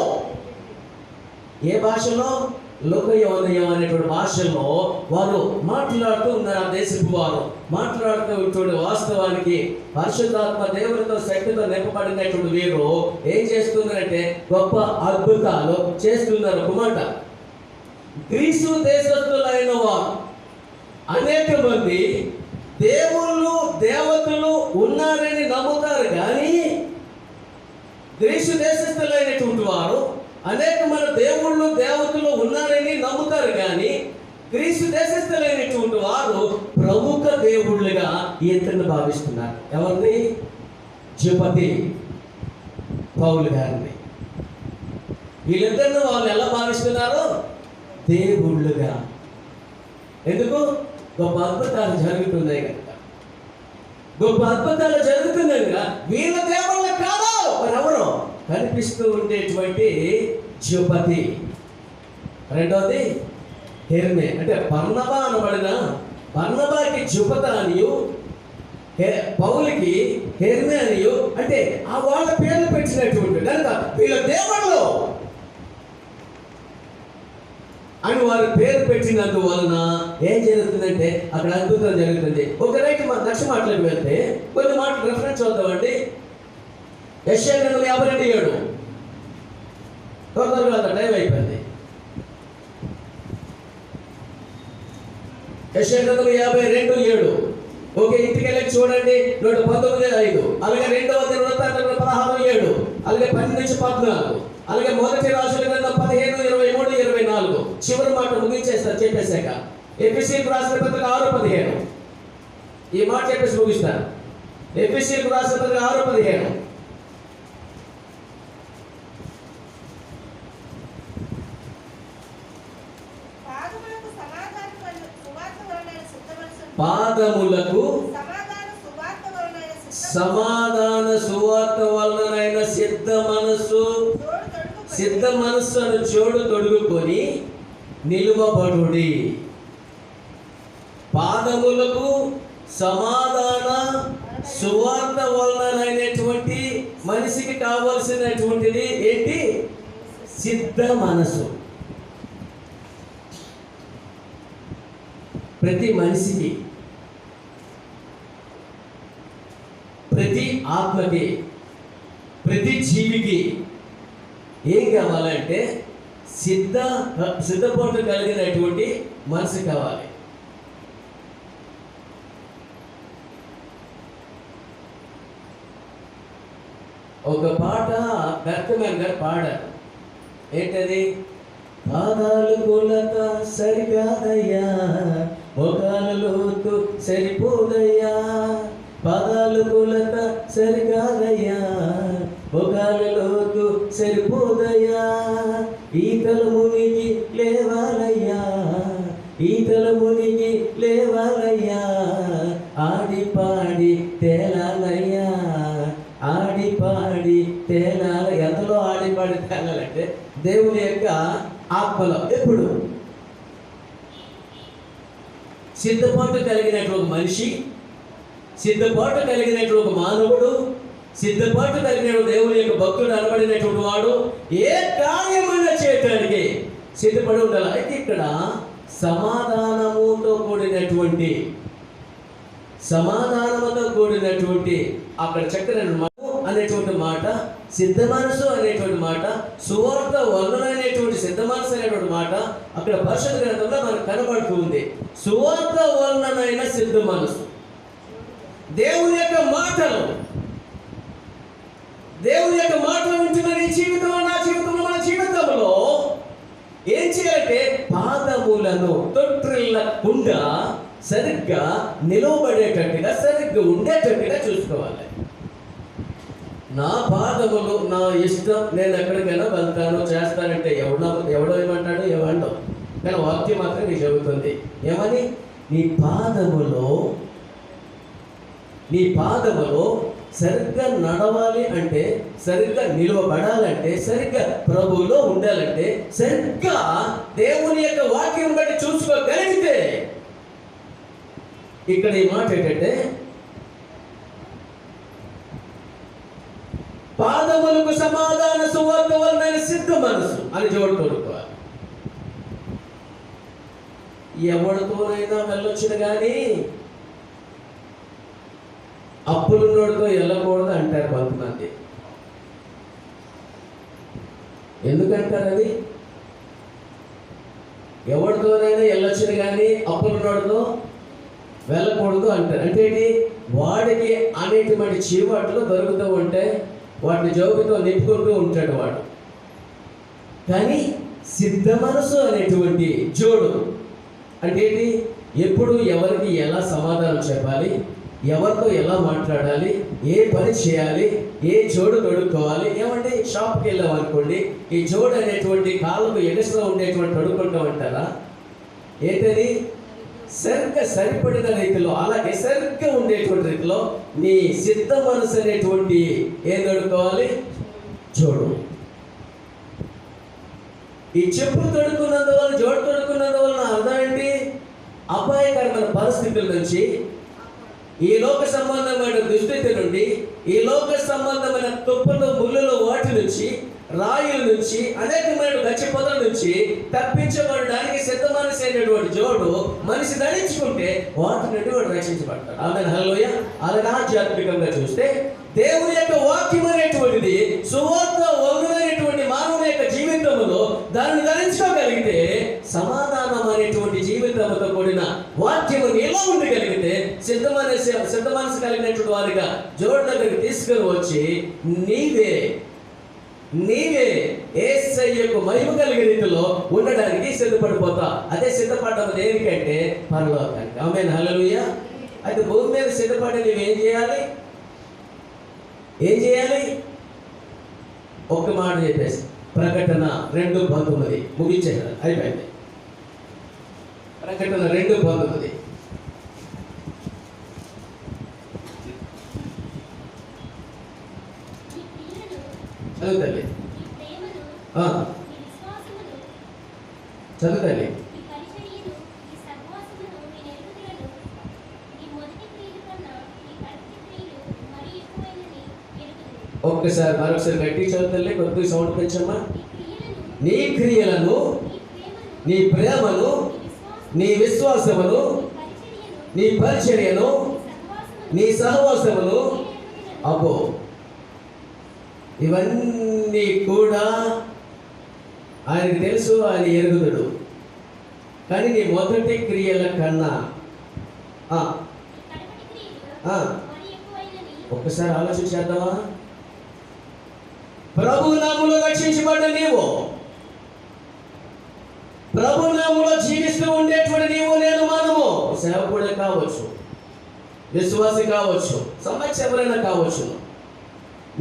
Speaker 1: ఏ భాషలో? లోకయోనయం అనేటువంటి భాషలో వారు మాట్లాడుతూ ఉన్నారు. ఆ దేశపు వారు మాట్లాడుతూ వాస్తవానికి పరిశుద్ధాత్మ దేవునితో శక్తితో నింపబడినటువంటి వీరు ఏం చేస్తున్నారంటే గొప్ప అద్భుతాలు చేస్తున్నారు. ఒక మాట, గ్రీసు దేశస్థులైన వారు అనేక మంది దేవుళ్ళు దేవతలు ఉన్నారని నమ్ముతారు, కానీ గ్రీసు దేశస్థులైనటువంటి వారు అనేక మన దేవుళ్ళు దేవతలు ఉన్నారని నమ్ముతారు, కానీ గ్రీసు దేశస్థులైనటువంటి వారు ప్రముఖ దేవుళ్ళుగా ఇతరులను భావిస్తున్నారు. ఎవరిని? జుపతి పౌలు గారిని. వీళ్ళిద్దరిని వాళ్ళు ఎలా భావిస్తున్నారు? దేవుళ్ళుగా. ఎందుకు? గొప్ప అద్భుతాలు జరుగుతున్నాయి కనుక. గొప్ప అద్భుతాలు జరుగుతున్నాయి కనుక వీళ్ళ దేవుళ్ళ కాదు, ఎవరో కనిపిస్తూ ఉండేటువంటి జుపతి. రెండవది హెర్మే, అంటే బర్నబా అనబడిన బర్నబాకి జుపత అనియు, పౌలుకి హెర్మే అనియు, అంటే ఆ వాళ్ళ పేర్లు పెట్టినటువంటి కనుక వీళ్ళ దేవుళ్ళు అని వారి పేరు పెట్టినందువలన ఏం జరుగుతుందంటే అక్కడ అద్భుతం జరుగుతుంది. ఒక రైట్ నెక్స్ట్ మాటలకు వెళ్తే కొన్ని మాటలు రెఫరెన్స్ చూద్దామండి. యెషయా గ్రంథం 52:7. త్వరగా టైం అయిపోయింది. యెషయా గ్రంథం 52:7. ఓకే, ఇంటికి వెళ్ళి చూడండి. 119:5. అలాగే 2వ వృత్తాంతం 16:7. అలాగే 12-14. అలాగే మొదటి రాజుల గ్రంథం 15:23-24. చివరి మాట ముగించేస్తారు చెప్పేశాక. ఎఫెసీయులకు రాసిన పత్రిక 6:15. ఈ మాట చెప్పేసి ముగిస్తాను. ఎఫెసీయులకు రాసిన పత్రిక 6:15. పాదములకు సమాధాన సువార్త వలనైన సిద్ధ మనస్సును జోడు తొడుగుకొని నిలువబడుడి. పాదములకు సమాధాన సువార్త వలనైనటువంటి మనిషికి కావలసినటువంటిది ఏంటి? సిద్ధ మనసు. ప్రతి మనిషికి, ప్రతి ఆత్మకి, ప్రతి జీవికి ఏం కావాలంటే సిద్ధపాటు కలిగినటువంటి మనసు కావాలి. ఒక పాట బెర్త్మ్యాన్ గారు పాడారు. ఏంటది? పాదాలు కొలత సరికాదయ్యా, మోకాళ్ళ లోతు సరిపోదయ్యా. పాదాలు కొలత సరికాదయ్యా, మోకాళ్ళ లోతు సరిపోదయ్యా. ఈతల మునిగి లేవాలయ్యా, ఈతల మునిగి లేవాలయ్యా. ఆడి పాడి తేలాలయ్యా, ఆడి పాడి తేలాల. ఎంతలో ఆడి పాడి తేలాలంటే దేవుని యొక్క ఆత్మలో. ఎప్పుడు సిద్ధపాటు కలిగినటువంటి మనిషి, సిద్ధపాటు కలిగినటువంటి ఒక మానవుడు, సిద్ధపాటు కలిగిన దేవుని యొక్క భక్తుడు అనబడినటువంటి వాడు ఏ కార్యమైనా చేయటానికి సిద్ధపడి ఉండాలి. అయితే ఇక్కడ సమాధానముతో కూడినటువంటి అక్కడ చక్కని అనేటువంటి మాట, సిద్ధ మనసు అనేటువంటి మాట, సువార్త వలన అనేటువంటి సిద్ధ మనసు అనేటువంటి మాట అక్కడ పరిశుద్ధ గ్రంథంలో మనకు కనబడుతూ ఉంది. సువార్త వలనైన సిద్ధ మనసు. దేవుని యొక్క మాటలు వింటున్న నీ జీవితంలో, నా జీవితంలో, మన జీవితంలో ఏం చేయాలంటే పాదములను తొట్టిల్లకుండా సరిగ్గా నిలవబడేటట్టుగా, సరిగ్గా ఉండేటట్టుగా చూసుకోవాలి. నా పాదములు నా ఇష్టం, నేను ఎక్కడికైనా వెళ్తాను చేస్తానంటే ఎవడో ఏమంటాడు? ఏమంటావు? కానీ వాక్యం మాత్రం నీకు చెబుతుంది ఏమని? నీ పాదములో సరిగ్గా నడవాలి అంటే, సరిగ్గా నిలవబడాలంటే, సరిగ్గా ప్రభువులో ఉండాలంటే, సరిగ్గా దేవుని యొక్క వాక్యం బట్టి చూసుకోగలిగితే, ఇక్కడ ఈ మాట ఏంటంటే, పాదములకు సమాధాన సువార్త వలన సిద్ధ మనసు అని జోడు తోడుకోవాలి. ఎవరితోనైనా వెళ్ళొచ్చును కానీ అప్పులున్నోడితో వెళ్ళకూడదు అంటారు కొంతమంది. ఎందుకంటారు అది? ఎవరితోనైనా వెళ్ళొచ్చును కానీ అప్పులున్నోడితో వెళ్ళకూడదు అంటారు. అంటే వాడికి అనేటువంటి చీవాట్లు దొరుకుతూ ఉంటే వాటిని జోబుతో నింపుకుంటూ ఉంటాడు వాడు. కానీ సిద్ధ మనసు అనేటువంటి జోడు అంటే ఏంటి? ఎప్పుడు ఎవరికి ఎలా సమాధానం చెప్పాలి, ఎవరితో ఎలా మాట్లాడాలి, ఏ పని చేయాలి, ఏ జోడు తొడుక్కోవాలి. ఏమంటే షాప్కి వెళ్ళాం అనుకోండి, ఈ జోడు అనేటువంటి కాళ్ళకు ఎగస్ట్రా ఉండేటువంటి తొడుక్కుంటాం అంటారా? ఏంటది? సరిగ్గా సరిపడిన రీతిలో, అలాగే సరిగ్గా ఉండేటువంటి రీతిలో నీ సిద్ధ మనసు అనేటువంటి ఏం తొడుక్కోవాలి? జోడు. ఈ చెప్పులు తొడుక్కున్నందువల్ల, జోడు తొడుక్కున్నందువల్ల అర్థం ఏంటి? అపాయకరమైన పరిస్థితుల నుంచి, ఈ లోక సంబంధమైన దుస్థితి నుండి, ఈ లోక సంబంధమైన తుప్పలు ముళ్ళులు వాటి నుంచి, రాయుల నుంచి, అనేకమైన గచ్చి పొదల నుంచి తప్పించబడడానికి సిద్ధ మనసు అయినటువంటి జోడు మనిషి ధరించుకుంటే వాటి నుండి వాడు రక్షించబడతాడు. Amen hallelujah. అలాగే ఆధ్యాత్మికంగా చూస్తే దేవుని యొక్క వాక్యం అనేటువంటిది సువార్త వలనైనటువంటి మానవుని యొక్క జీవితంలో దాన్ని ధరించుకోగలిగితే, సమాధానం అనేటువంటి జీవితంతో కూడిన వాక్యము నీలో ఉండగలిగితే, సిద్ధ మనసు కలిగినటువంటి వారిగా జోడు దగ్గరికి తీసుకుని వచ్చి నీవే యేసయ్యకు మహిమ కలిగే రీతిలో ఉండడానికి సిద్ధపడిపోతా. అదే సిద్ధపడడం దేనికంటే పరలోకానికి. ఆమేన్ హల్లెలూయా. అయితే భూమి మీద సిద్ధపడి నువ్వేం చేయాలి? ఏం చేయాలి? ఒక్క మాట చెప్పేసి ప్రకటన 2:19 ముగించేయాలి, అయిపోయింది. ప్రకటన 2:19 చదువుతాలి, చదువుతాలి. ఒక్కసారి మరొకసారి గట్టి చదువుతాలి, కొద్దిగా సౌండ్ పెంచమ్మా. నీ క్రియలను, నీ ప్రేమను, నీ విశ్వాసమును, నీ పరిచర్యను, నీ సహవాసమును, అబ్బో ఇవన్నీ కూడా ఆయనకు తెలుసు, ఆయన ఎరుగుదుడు. కానీ నీ మొదటి క్రియల కన్నా ఒక్కసారి ఆలోచించేద్దామా? ప్రభు నామములో రక్షించబడ్డ నీవు, ప్రభు నామములో జీవిస్తూ ఉండేటువంటి నీవు, నేను, మనము సేవకుడే కావచ్చు, విశ్వాసి కావచ్చు, సమస్య ఎవరైనా కావచ్చు.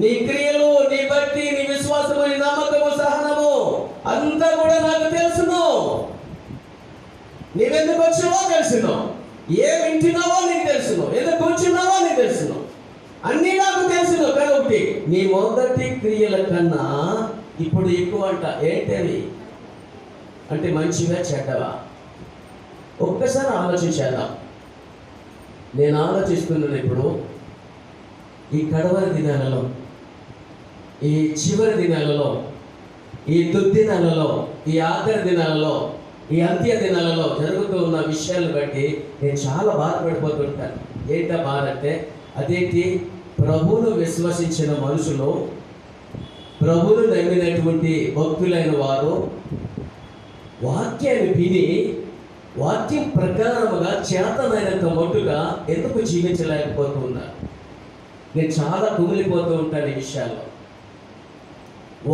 Speaker 1: నీ క్రియలు, నీ భక్తి, నీ విశ్వాసము, నీ నమ్మకము, సహనము అంతా కూడా నాకు తెలుసును. నీవెందుకు వచ్చావో తెలుసును, ఏం వింటున్నావో నీకు తెలుసును, ఎందుకు కూర్చున్నావో నీకు తెలుసును, అన్నీ నాకు తెలుసును. కానీ ఒకటి, నీ మొదటి క్రియల కన్నా ఇప్పుడు ఎక్కువ అంట. ఏంటవి అంటే? మంచిగా చెడ్డవా? ఒక్కసారి ఆలోచించేద్దాం. నేను ఆలోచిస్తున్నాను ఇప్పుడు, ఈ కడవరి దినాలలో, ఈ చివరి దినాలలో, ఈ దుర్దినాలలో, ఈ ఆఖరి దినాలలో, ఈ అంత్య దినాలలో జరుగుతూ ఉన్న విషయాలను బట్టి నేను చాలా బాధపడిపోతుంటాను. ఏంటా బాధ అంటే, అదేంటి? ప్రభువును విశ్వసించిన మనుషులు, ప్రభువును నమ్మినటువంటి భక్తులైన వారు వాక్యాన్ని విని వాక్యం ప్రకారముగా చేతనైనంత మట్టుగా ఎందుకు జీవించలేకపోతూ ఉన్నారు? నేను చాలా కుమిలిపోతూ ఉంటాను ఈ విషయాల్లో.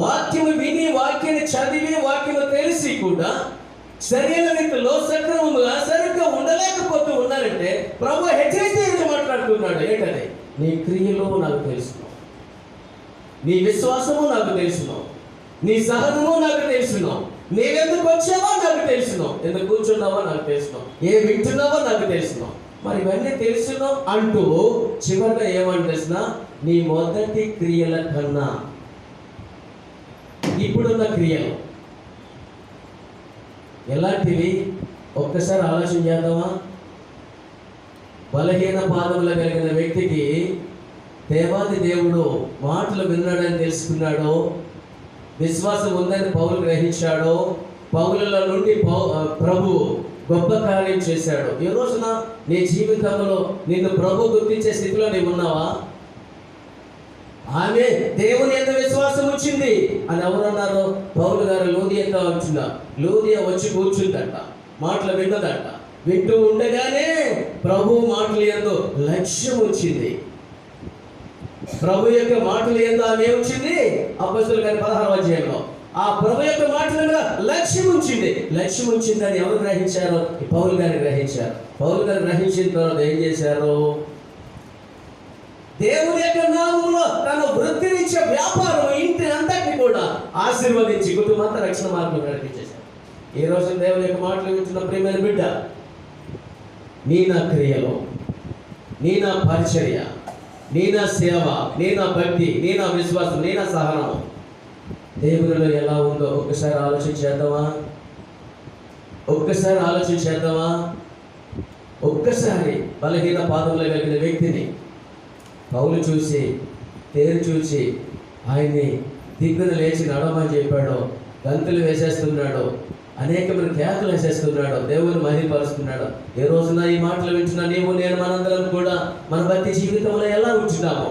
Speaker 1: వాక్యము విని, వాక్యాన్ని చదివి, వాక్యము తెలిసి కూడా సరైన రీతిలో సక్రమంగా సరిగ్గా ఉండలేకపోతూ ఉన్నారంటే ప్రభు హెచ్చరిస్తే మాట్లాడుతున్నాడు. ఏంటది? నీ క్రియలు నాకు తెలుసును, నీ విశ్వాసము నాకు తెలుసును, నీ సహనము నాకు తెలుసును, నీవెందుకు వచ్చావో నాకు తెలుసును, ఎందుకు కూర్చున్నావో నాకు తెలుసును, ఏ వింటున్నావో నాకు తెలుసును. మరి ఇవన్నీ తెలుసును అంటూ చివరిగా ఏమని తెలిసిన, నీ మొదటి క్రియల కన్నా ఇప్పుడున్న క్రియలు ఎలాంటివి ఒక్కసారి ఆలోచన చేద్దామా? బలహీన పాదములు కలిగిన వ్యక్తికి దేవాది దేవుడు మాటలు విన్నాడని తెలుసుకున్నాడో, విశ్వాసం ఉందని పౌలు గ్రహించాడో, పౌలుల నుండి ప్రభు గొప్ప కార్యం చేశాడు. ఈ రోజున నీ జీవితంలో నిన్ను ప్రభు గుర్తించే స్థితిలో నీవు ఉన్నావా? ఆమె దేవుని ఎంత విశ్వాసం వచ్చింది అని ఎవరన్నారు? పౌలు గారు లూదియా వచ్చిందా? లూదియా వచ్చి కూర్చుందట, మాటలు విన్నదట. వింటూ ఉండగానే ప్రభు మాటలు ఎందు లక్ష్యం వచ్చింది. ప్రభు యొక్క మాటలు ఎందు ఆమె వచ్చింది. అపొస్తలుల కార్యాలు 16వ అధ్యాయంలో ఆ ప్రభు యొక్క మాటలుగా లక్ష్యం ఉంచింది. లక్ష్యం ఉంచిందని ఎవరు గ్రహించారో? పౌలు గారు గ్రహించారు. పౌలు గారు గ్రహించిన తర్వాత ఏం చేశారు? దేవుని యొక్క నామములో తన వృత్తినిచ్చే వ్యాపారం ఇంటి అంతటిని కూడా ఆశీర్వదించి కుటుంబంతా రక్షణ మార్గం నడిపించేశారు. ఈ రోజు దేవుని యొక్క మాటలు వింటున్న ప్రియమైన బిడ్డ, నీ నా క్రియలో, నీ నా పరిచర్య, నీ నా సేవ, నీ నా భక్తి, నీ నా విశ్వాసం, నీ నా సహనం దేవునిలో ఎలా ఉందో ఒక్కసారి ఆలోచన చేద్దామా? ఒక్కసారి ఆలోచన చేద్దామా? ఒక్కసారి బలహీన పాదంలో కలిగిన వ్యక్తిని పౌలు చూసి, తేరు చూసి ఆయన్ని దిగ్గున లేచి నడవమని చెప్పాడు. గంతులు వేసేస్తున్నాడు, అనేకమైన కేకలు వేసేస్తున్నాడు, దేవుని మహిమపరుస్తున్నాడు. ఏ రోజున ఈ మాటలు వింటున్నా నీవు నేను మనందరం కూడా మన భక్తి జీవితంలో ఎలా ఉంటున్నాము?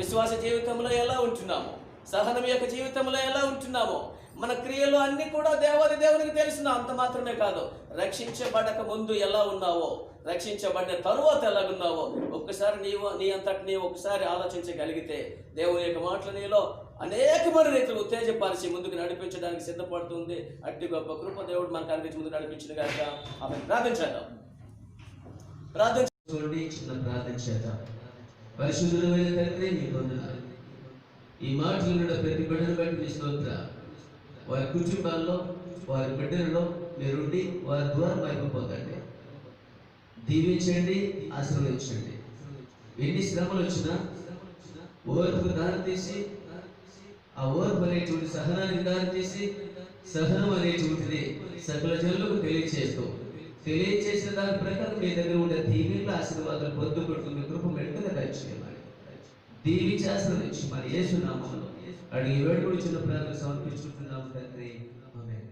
Speaker 1: విశ్వాస జీవితంలో ఎలా ఉంటున్నాము? సహనం యొక్క జీవితంలో ఎలా ఉంటున్నాము? మన క్రియలు అన్నీ కూడా దేవునికి తెలుసు. అంత మాత్రమే కాదు, రక్షించబడక ముందు ఎలా ఉన్నావో, రక్షించబడిన తరువాత ఎలాగున్నావో ఒక్కసారి నీ అంతటి నీవు ఒకసారి ఆలోచించగలిగితే దేవుని యొక్క మాటలు నీలో అనేకమైన రీతిలో ఉత్తేజపరిచి ముందుకు నడిపించడానికి సిద్ధపడుతుంది. అట్టి గొప్ప కృప దేవుడు మనకు అనిపించి ముందుకు నడిపించిన కనుక ఆమె ప్రార్థించేద్దాం. చిన్న ప్రార్థన చేద్దాం. పరిశుద్ధుడైన తండ్రి, నీ వందనాలు. ఈ మాటలు ప్రతి బిడ్డను బట్టి నీ స్తోత్రం. వారి కుటుంబాల్లో, వారి బిడ్డలలో మీరుండి వారి ద్వారా వైపుపోతండి, దీవించండి, ఆశీర్వదించండి. ఎన్ని శ్రమలు వచ్చినా ఓర్పుకు దారి తీసి, ఆ ఓర్పు అనేటువంటి సహనానికి దారి తీసి, సహనం అనేటువంటిది సకల జనులకు తెలియచేసిన దాని ప్రకారం మీ దగ్గర ఉండే దీవెనల ఆశీర్వాదాలు పొందుకుంటుంది. కృప వెంటనే దయచేయమని దీవించి ఆశీర్వదించి మరి యేసు నామములో అడిగి వేడుకొని చిన్న ప్రార్థన సమర్పించుకుంటున్నాము తండ్రి. ఆమేన్.